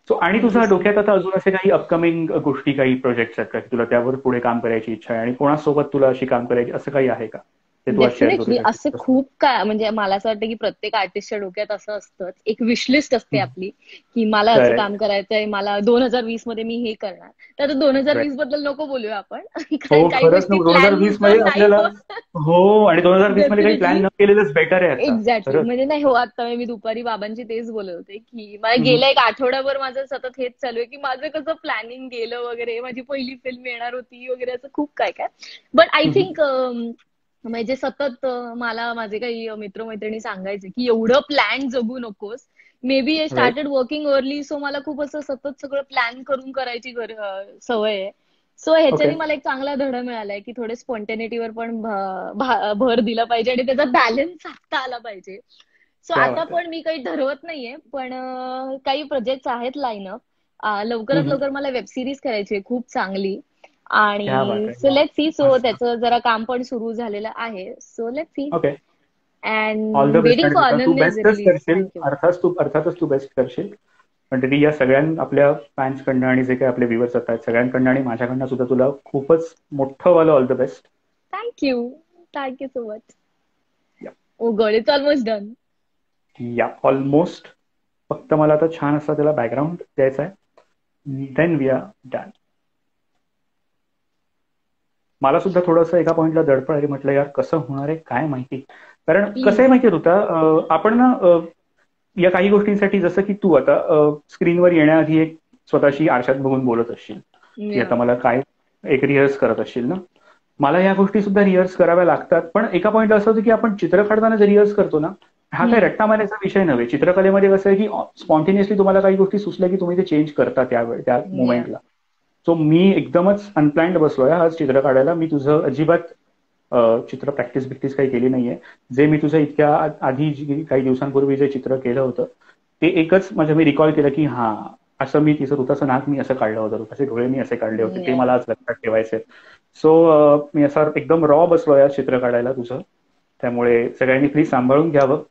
S1: सो आणि
S2: थँक्यू
S1: तुझ्या
S2: सो
S1: डोक्यात
S2: मच.
S1: आता अजून असे काही अपकमिंग गोष्टी, काही प्रोजेक्ट्स आहेत का की तुला त्यावर पुढे काम करायची इच्छा आहे आणि कोणासोबत तुला अशी काम करायची, असं काही आहे का ते तू आज शेअर करू
S2: डेफिनेटली असे
S1: शकतेस?
S2: खूप काय म्हणजे मला असं वाटतं की प्रत्येक आर्टिस्टच्या डोक्यात असं असतंच, एक विशलिस्ट असते आपली की मला असं काम
S1: करेक्ट.
S2: करायचंय, मला 2020 मध्ये मी हे करणार. तर आता 2020
S1: राईट.
S2: बद्दल नको बोलूया आपण
S1: हो,
S2: कारण काही
S1: खरंच ना,
S2: गोष्टी प्लॅन
S1: 2020 मध्ये
S2: नुसार नाही
S1: आपल्याला.
S2: होत.
S1: हो, आणि 2020 मध्ये काही प्लॅन
S2: डेफिनेटली.
S1: न केलेलंच बेटर आहे आता.
S2: एक्झॅक्टली.
S1: खरंच.
S2: म्हणजे नाही हो आता मी दुपारी बाबांची तेच बोलत होते की मला
S1: हम्म.
S2: गेल्या एक आठवड्याभर माझं सतत हेच चालू आहे की माझं कसं प्लॅनिंग गेलं वगैरे, माझी पहिली फिल्म येणार होती वगैरे, असं खूप काय काय. बट आय
S1: हम्म.
S2: थिंक म्हणजे सतत मला माझे काही मित्रमैत्रिणी सांगायचे की एवढं प्लॅन जगू नकोस. Maybe I
S1: right.
S2: Started working early, so मला खूप असं सतत सगळं प्लॅन करून करायची सवय आहे. So
S1: okay.
S2: ह्याच्याने मला एक चांगला धडा मिळालाय की थोडे स्पॉन्टेनिटीवर पण भर दिला पाहिजे आणि त्याचा बॅलन्स साधता आला पाहिजे. सो
S1: क्या
S2: आता
S1: बात आहे.
S2: पण मी काही ठरवत नाहीये पण काही प्रोजेक्ट आहेत लाईनअप. लवकरात
S1: हम्म.
S2: लवकर मला वेब सिरीज करायची आहे खूप चांगली.
S1: क्या बात
S2: आणि
S1: आहे.
S2: सो
S1: वा.
S2: Let see. सो
S1: मस्त.
S2: त्याचं जरा काम पण सुरू झालेलं आहे. So let see.
S1: Okay. All the
S2: and
S1: best.
S2: Waiting
S1: आणि
S2: फॉर
S1: तू
S2: अनन्याज
S1: बेस्टच
S2: रिलीज.
S1: करशील,
S2: थँक्यू.
S1: अर्थातच तू बेस्ट करशील. पण तरी या सगळ्या आपल्या फॅन्सकडनं आणि जे काही आपले व्ह्युअर्स आहेत सगळ्यांकडनं आणि माझ्याकडनं सुद्धा तुला खूपच मोठं वालं all the best.
S2: Thank you. Thank you so much. Oh god, it's almost done.
S1: Yeah almost. फक्त मला आता छान असा त्याला बॅकग्राऊंड द्यायचा आहे, देन वी आर डन. मला सुद्धा थोडंसं एका पॉइंटला दडपण आली, म्हटलं यार कसं होणार आहे काय माहिती. कारण कसं आहे
S2: प्लीज.
S1: माहितीये तुला, आपण ना या काही गोष्टींसाठी जसं की तू आता स्क्रीनवर येण्याआधी एक स्वतःशी आरशात बघून बोलत असशील की
S2: या.
S1: आता मला काय, एक रिहर्स करत असशील ना. मला या गोष्टी सुद्धा रिहर्स कराव्या लागतात. पण एका पॉइंटला असं होतं की आपण चित्र काढताना जे रिहर्स करतो ना, हा काही रट्टा मारण्याचा विषय नव्हे. चित्रकलेमध्ये कसं आहे की स्पॉन्टेनियसली तुम्हाला काही गोष्टी सुचल्या की तुम्ही ते चेंज करता त्या
S2: या.
S1: मोमेंटला. सो मी एकदमच अनप्लॅन्ड बसलोय आज चित्र काढायला. मी तुझं अजिबात चित्र प्रॅक्टिस बिक्टिस काही केली नाहीये. जे मी तुझं इतक्या आधी काही दिवसांपूर्वी जे चित्र केलं होतं ते एकच म्हणजे मी रिकॉल केलं की हा, असं मी तिचं रुताचं नाक मी असं काढलं होतं, रुताचे डोळे मी असे काढले होते, ते
S2: या.
S1: मला आज लक्षात ठेवायचे. सो मी असा एकदम रॉ बसलोय आज चित्र काढायला तुझं. त्यामुळे सगळ्यांनी प्लीज सांभाळून घ्यावं.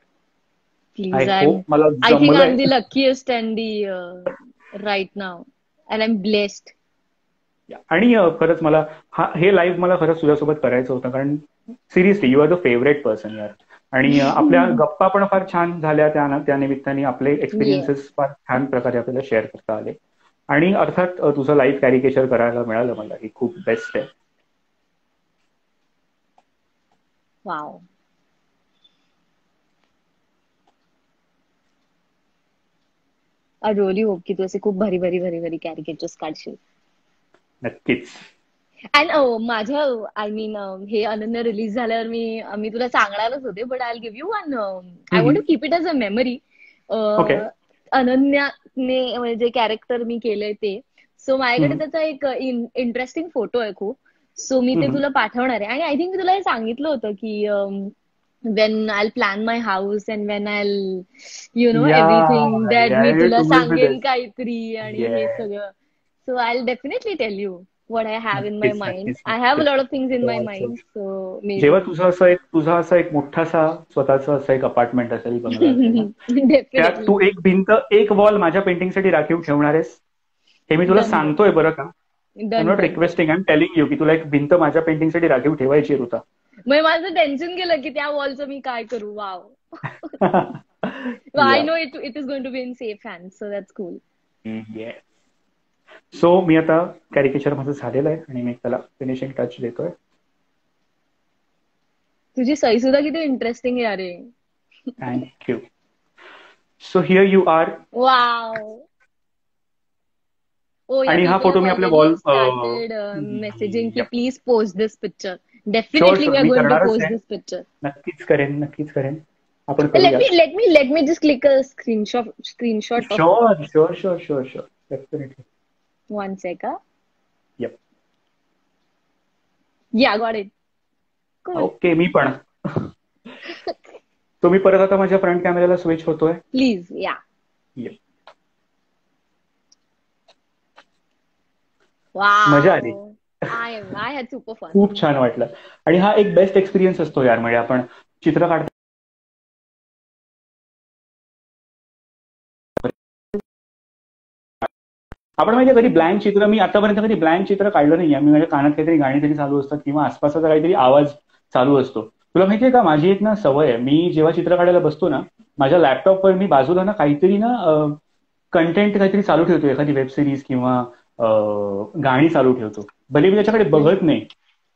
S1: I
S2: Please,
S1: hope
S2: I'm.
S1: मला
S2: I think I'm
S1: जमलंय.
S2: the luckiest and the right now, and I'm blessed.
S1: आणि खरंच मला हे लाईव्ह मला खरंच तुझ्यासोबत करायचं होतं, कारण seriously you are the favourite person यार. आणि आपल्या गप्पा पण फार छान झाल्या त्या निमित्ताने. आपले
S2: Yeah.
S1: एक्सपिरियन्सेस फार छान प्रकारे आपल्याला शेअर करता आले. आणि अर्थात तुझं लाईव्ह कॅरिकेचर करायला मिळालं मला, ही खूप बेस्ट आहे.
S2: Wow. I really hope की तू असे खूप भारी भारी भारी भारी कॅरिकेचर्स काढशील.
S1: नक्कीच.
S2: अँड माझ्या आय मीन हे अनन्या रिलीज झाल्यावर मी तुला सांगणारच होते, but I give you one. I want to keep it as a memory.
S1: Okay.
S2: अनन्याने म्हणजे जे कॅरेक्टर मी केलंय ते. सो माझ्याकडे त्याचा एक इंटरेस्टिंग फोटो आहे खूप. सो मी ते तुला पाठवणार आहे. आणि आय थिंक मी तुला हे सांगितलं होतं की when I'll plan my house and when I'll everything that मी तुला सांगेन काहीतरी आणि हे सगळं. So I'll definitely tell you what I have in my
S1: नक्कीच
S2: mind.
S1: नक्कीच
S2: I have a
S1: नक्कीच.
S2: lot of things in my mind, so maybe.
S1: जेव्हा तुझा असा एक मोठासा स्वतःचा असा एक अपार्टमेंट असेल, बंगला असेल ना, त्यात
S2: Definitely.
S1: तू एक वॉल माझ्या पेंटिंगसाठी राखीव ठेवणार आहेस, हे मी तुला
S2: Done, done.
S1: सांगतोय बरं का. I am
S2: Done,
S1: not
S2: done, done.
S1: Requesting, I am telling you की तुला एक भिंत माझ्या पेंटिंगसाठी राखीव ठेवायची ऋता.
S2: मग माझं टेन्शन गेलं की त्या वॉलचं मी काय करू. वाव. I
S1: या
S2: know it is going to be in safe hands, so that's cool.
S1: So मी आता कॅरिकेचर माझं झालेलं आहे आणि मी त्याला फिनिशिंग टच देतोय.
S2: तुझी सही सुद्धा किती इंटरेस्टिंग आहे अरे.
S1: Thank you. So here you are.
S2: Wow. Oh yeah,
S1: आणि हा
S2: people
S1: फोटो
S2: have
S1: मी आपल्या
S2: already
S1: वॉल.
S2: started messaging कि please post this picture.
S1: Sure
S2: Definitely
S1: sure
S2: we are
S1: me
S2: going to
S1: करणारच
S2: post
S1: आहे.
S2: this picture.
S1: नक्कीच करेन आपण
S2: Let
S1: करूया.
S2: me let me let me just click a screenshot of it.
S1: Sure definitely.
S2: One sec.
S1: Yup.
S2: Yeah, got it. Cool.
S1: Okay. मी पण. तो मी परत आता माझ्या फ्रंट कॅमेऱ्याला स्विच होतोय.
S2: Please, yeah.
S1: Yep. मजा आली.
S2: Wow. I had super fun.
S1: खूप छान वाटलं. आणि हा एक बेस्ट एक्सपिरियन्स असतो यार. म्हणजे आपण चित्र काढतो, आपण म्हणजे कधी ब्लँक चित्र, मी आतापर्यंत कधी ब्लँक चित्र काढलं नाही. मी माझ्या कानात काहीतरी गाणी तरी चालू असतात किंवा आसपासचा काहीतरी आवाज चालू असतो. तुला माहितीये का, माझी एक ना सवय आहे, मी जेव्हा चित्र काढायला बसतो ना, माझ्या लॅपटॉपवर मी बाजूला ना काहीतरी ना कंटेंट काहीतरी चालू ठेवतो, एखादी वेब सिरीज किंवा गाणी चालू ठेवतो. भले मी त्याच्याकडे बघत नाही,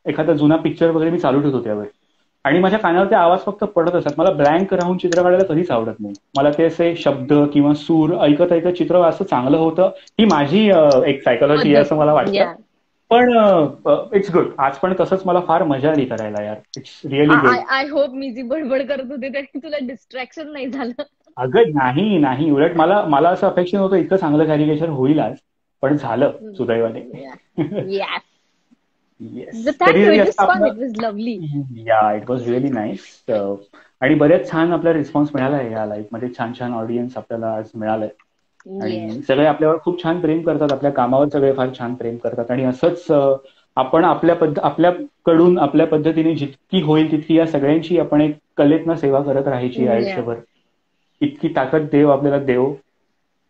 S1: एखादा जुना पिक्चर वगैरे मी चालू ठेवतो त्यावर. आणि माझ्या कानावर ते आवाज फक्त पडत असतात. मला ब्लँक राहून चित्र काढायला कधीच आवडत नाही. मला ते असे शब्द किंवा सूर ऐकत चित्र असं चांगलं होतं. ही माझी एक सायकोलॉजी आहे असं मला वाटतं.
S2: Yeah.
S1: पण इट्स गुड. आज पण तसंच मला फार मजा आली करायला यार. It's really good.
S2: I hope मी जी बडबड करत होते तरी तुला डिस्ट्रॅक्शन नाही झालं.
S1: अगं नाही, उलट मला असं अपेक्षा नव्हतं इतकं चांगलं कॅरिकेचर होईल आज, पण झालं सुदैवाने.
S2: Yes.
S1: Yes.
S2: But thank you. It was fun. It was lovely.
S1: या इट वॉज रिअली नाईस. आणि बरेच छान आपला रिस्पॉन्स मिळाला आहे या लाईफ मध्ये. छान ऑडियन्स आपल्याला आज मिळालंय. आणि सगळे आपल्यावर खूप छान प्रेम करतात, आपल्या कामावर सगळे फार छान प्रेम करतात. आणि असंच आपण आपल्याकडून आपल्या पद्धतीने जितकी होईल तितकी या सगळ्यांची आपण एक कलेतनं सेवा करत राहायची आयुष्यभर. इतकी ताकद देव आपल्याला देव.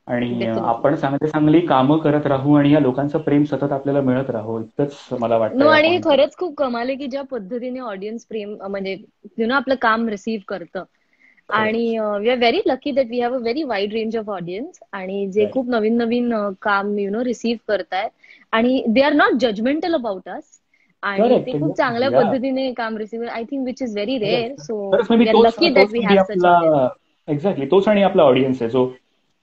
S1: आणि आपण चांगली कामं करत राहू आणि या लोकांचं प्रेम सतत आपल्याला मिळत राहू, इतकंच मला वाटतं.
S2: आणि खरंच खूप कमाल आहे की ज्या पद्धतीने ऑडियन्स प्रेम म्हणजे आपलं काम रिसीव्ह करतं. आणि we are very lucky that we have a very wide range of audience आणि जे खूप नवीन काम रिसीव्ह करतायत आणि they are not judgemental about us आणि ते खूप चांगल्या पद्धतीने काम receive, I think which is very rare. So we are lucky that we have such audience.
S1: Exactly. तोच आणि आपला ऑडियन्स आहे जो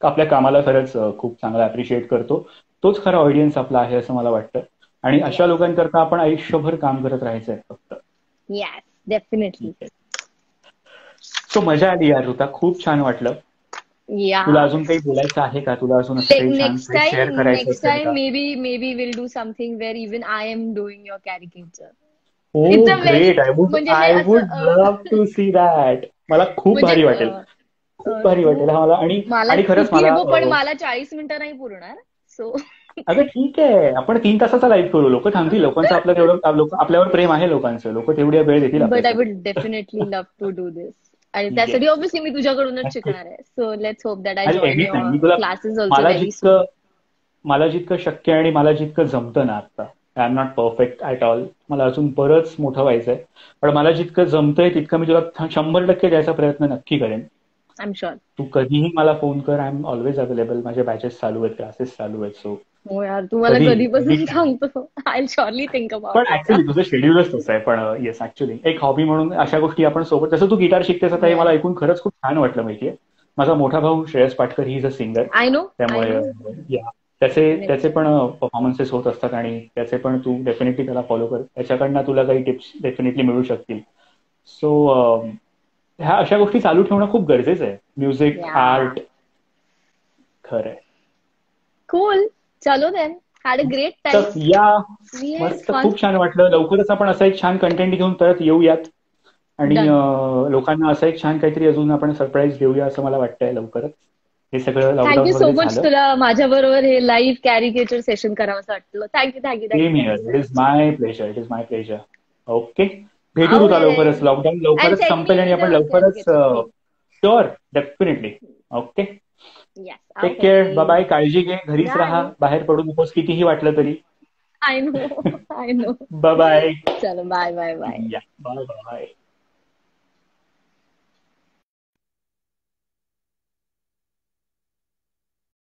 S1: आपल्या कामाला खरंच खूप चांगला अप्रिशिएट करतो. तोच खरा ऑडियन्स आपला आहे असं मला वाटतं. आणि अशा लोकांकरता आपण आयुष्यभर काम करत राहायचं आहे फक्त.
S2: Yes, definitely.
S1: सो मजा आली यार ऋता, खूप छान वाटलं. तुला अजून काही बोलायचं आहे का? तुला अजून
S2: next time maybe we'll do something where even I am doing your caricature.
S1: Oh, great. I would love to see that. मला खूप भारी वाटेल. खूप भारी वाटेल हा मला. आणि खरंच
S2: पण मला 40 मिनिटं नाही पुरणार. सो
S1: अगं ठीक आहे, आपण 3 तासाचा लाईव्ह करू. लोक थांबतील. लोकांचं आपल्यावर प्रेम आहे लोकांचं. लोक तेवढ्या वेळ देतील.
S2: But I would definitely love to do this. आणि त्यासाठी ऑब्व्हियसली मी तुझ्याकडूनच शिकणार आहे. So let's hope that I join your classes also very soon.
S1: मला जितकं शक्य आणि मला जितकं जमतं ना आता, I am not perfect at all. मला अजून बरंच मोठं व्हायचंय. पण मला जितकं जमतंय तितकं मी तुला 100% द्यायचा प्रयत्न नक्की करेन.
S2: I am sure.
S1: तू कधीही मला फोन कर. I am always available. माझे बॅचेस चालू आहेत, क्लासेस चालू आहेत. सो
S2: हो यार, तू मला कधीपासून सांगतो. I will shortly think about.
S1: पण ऍक्च्युली तुझं शेड्यूलच तसं आहे. पण येस, ऍक्च्युली एक हॉबी म्हणून अशा गोष्टी आपण सोबत. जसं तू गिटार शिकतेस आता, हे मला ऐकून खरंच खूप छान वाटलं. माहितीये, माझा मोठा भाऊ Shreyas Patkar, he is a singer.
S2: I know.
S1: त्यामुळे त्याचे पण परफॉर्मन्सेस होत असतात आणि त्याचे पण तू डेफिनेटली त्याला फॉलो कर. त्याच्याकडनं तुला काही टिप्स डेफिनेटली मिळू शकतील. सो ह्या अशा गोष्टी चालू ठेवणं खूप गरजेचं आहे. म्युझिक, आर्ट, खरंय.
S2: Cool. चलो then. Had a great
S1: तर
S2: time.
S1: या
S2: We had
S1: मस्त,
S2: fun.
S1: खूप छान वाटलं. लवकरच आपण असं एक छान कंटेंट घेऊन परत येऊयात आणि
S2: Done.
S1: लोकांना असं एक छान काहीतरी अजून आपण सरप्राईज देऊया असं मला वाटतंय लवकरच. हे सगळं
S2: थँक्यू
S1: लॉकडाऊन
S2: सो
S1: मध्ये
S2: मच.
S1: झालं.
S2: तुला माझ्या बरोबर हे लाईव्ह कॅरिकेचर सेशन करावंसं वाटलं. Thank you thank you
S1: same
S2: thank you
S1: here.
S2: Thank you
S1: it
S2: so
S1: is
S2: much.
S1: My pleasure. It is my pleasure. Okay. भेटू तुला
S2: Okay
S1: लवकरच.
S2: then.
S1: लॉकडाऊन
S2: And
S1: लवकरच
S2: send
S1: संपेल आणि
S2: me
S1: आपण
S2: the
S1: लवकरच
S2: caricature, please.
S1: Sure, definitely. Okay.
S2: Yes.
S1: Take care. Bye
S2: Okay.
S1: Bye. काळजी घे. घरीच राहा.
S2: Bye.
S1: बाहेर पडू नकोस कितीही वाटलं तरी.
S2: I know. I know.
S1: Bye bye.
S2: चलो, bye bye bye.
S1: Yeah bye bye.